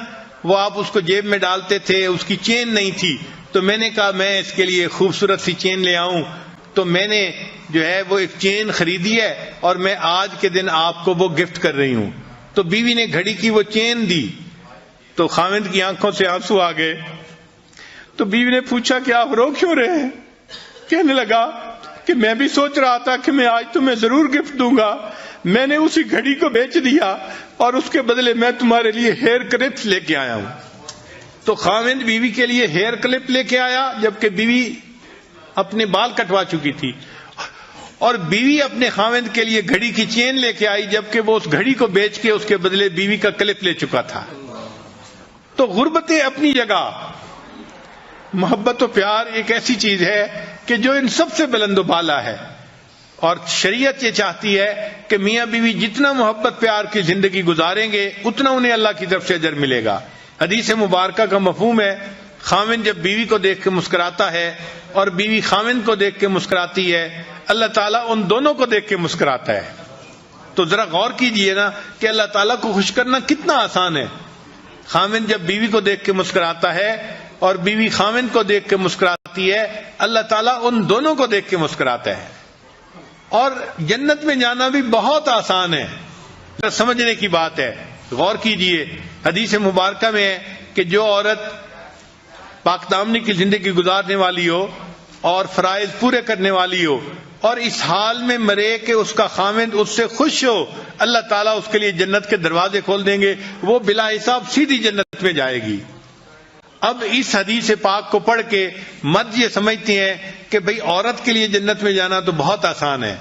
وہ آپ اس کو جیب میں ڈالتے تھے، اس کی چین نہیں تھی، تو میں نے کہا میں اس کے لیے خوبصورت سی چین لے آؤں، تو میں نے جو ہے وہ ایک چین خریدی ہے اور میں آج کے دن آپ کو وہ گفٹ کر رہی ہوں۔ تو بیوی نے گھڑی کی وہ چین دی تو خاوند کی آنکھوں سے آنسو آ گئے۔ تو بیوی نے پوچھا کہ آپ رو کیوں رہے ہیں؟ کہنے لگا کہ میں بھی سوچ رہا تھا کہ میں آج تمہیں ضرور گفٹ دوں گا، میں نے اسی گھڑی کو بیچ دیا اور اس کے بدلے میں تمہارے لیے ہیئر کلپس لے کے آیا ہوں۔ تو خاوند بیوی کے لیے ہیئر کلپ لے کے آیا، جبکہ بیوی اپنے بال کٹوا چکی تھی، اور بیوی اپنے خاوند کے لیے گھڑی کی چین لے کے آئی، جبکہ وہ اس گھڑی کو بیچ کے اس کے بدلے بیوی کا کلپ لے چکا تھا۔ تو غربتیں اپنی جگہ، محبت و پیار ایک ایسی چیز ہے کہ جو ان سب سے بلند و بالا ہے، اور شریعت یہ چاہتی ہے کہ میاں بیوی جتنا محبت پیار کی زندگی گزاریں گے اتنا انہیں اللہ کی طرف سے اجر ملے گا۔ حدیث مبارکہ کا مفہوم ہے، خاوند جب بیوی کو دیکھ کے مسکراتا ہے اور بیوی خاوند کو دیکھ کے مسکراتی ہے، اللہ تعالیٰ ان دونوں کو دیکھ کے مسکراتا ہے۔ تو ذرا غور کیجئے نا کہ اللہ تعالیٰ کو خوش کرنا کتنا آسان ہے۔ خاوند جب بیوی کو دیکھ کے مسکراتا ہے اور بیوی خاوند کو دیکھ کے مسکراتی ہے، اللہ تعالیٰ ان دونوں کو دیکھ کے مسکراتا ہے۔ اور جنت میں جانا بھی بہت آسان ہے، سمجھنے کی بات ہے۔ غور کیجئے، حدیث مبارکہ میں ہے کہ جو عورت پاک دامنی کی زندگی گزارنے والی ہو اور فرائض پورے کرنے والی ہو اور اس حال میں مرے کہ اس کا خاوند اس سے خوش ہو، اللہ تعالیٰ اس کے لیے جنت کے دروازے کھول دیں گے، وہ بلا حساب سیدھی جنت میں جائے گی۔ اب اس حدیث پاک کو پڑھ کے مرد یہ سمجھتے ہیں کہ بھئی عورت کے لیے جنت میں جانا تو بہت آسان ہے،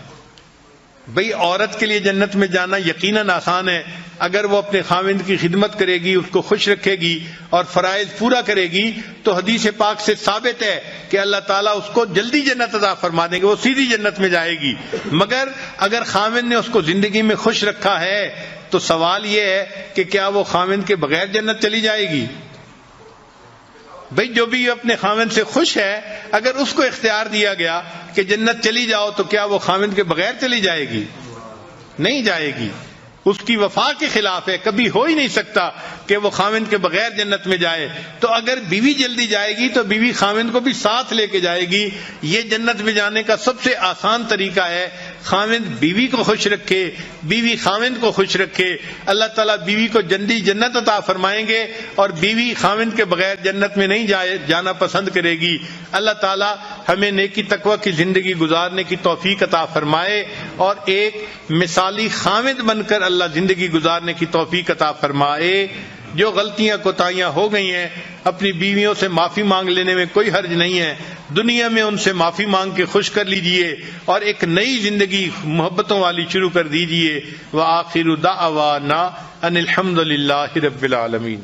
بھئی عورت کے لیے جنت میں جانا یقیناً آسان ہے، اگر وہ اپنے خاوند کی خدمت کرے گی، اس کو خوش رکھے گی اور فرائض پورا کرے گی تو حدیث پاک سے ثابت ہے کہ اللہ تعالیٰ اس کو جلدی جنت عطا فرما دیں گے، وہ سیدھی جنت میں جائے گی۔ مگر اگر خاوند نے اس کو زندگی میں خوش رکھا ہے تو سوال یہ ہے کہ کیا وہ خاوند کے بغیر جنت چلی جائے گی؟ بھئی جو بھی اپنے خاوند سے خوش ہے، اگر اس کو اختیار دیا گیا کہ جنت چلی جاؤ تو کیا وہ خاوند کے بغیر چلی جائے گی؟ نہیں جائے گی، اس کی وفا کے خلاف ہے، کبھی ہو ہی نہیں سکتا کہ وہ خاوند کے بغیر جنت میں جائے۔ تو اگر بیوی جلدی جائے گی تو بیوی خاوند کو بھی ساتھ لے کے جائے گی۔ یہ جنت میں جانے کا سب سے آسان طریقہ ہے، خاوند بیوی کو خوش رکھے، بیوی خاوند کو خوش رکھے، اللہ تعالیٰ بیوی کو جلدی جنت عطا فرمائیں گے اور بیوی خاوند کے بغیر جنت میں نہیں جانا پسند کرے گی۔ اللہ تعالیٰ ہمیں نیکی تقوی کی زندگی گزارنے کی توفیق عطا فرمائے اور ایک مثالی خاوند بن کر اللہ زندگی گزارنے کی توفیق عطا فرمائے۔ جو غلطیاں کوتاہیاں ہو گئی ہیں اپنی بیویوں سے معافی مانگ لینے میں کوئی حرج نہیں ہے، دنیا میں ان سے معافی مانگ کے خوش کر لیجئے اور ایک نئی زندگی محبتوں والی شروع کر دیجئے۔ وآخر دعوانا ان الحمد للہ رب العالمین۔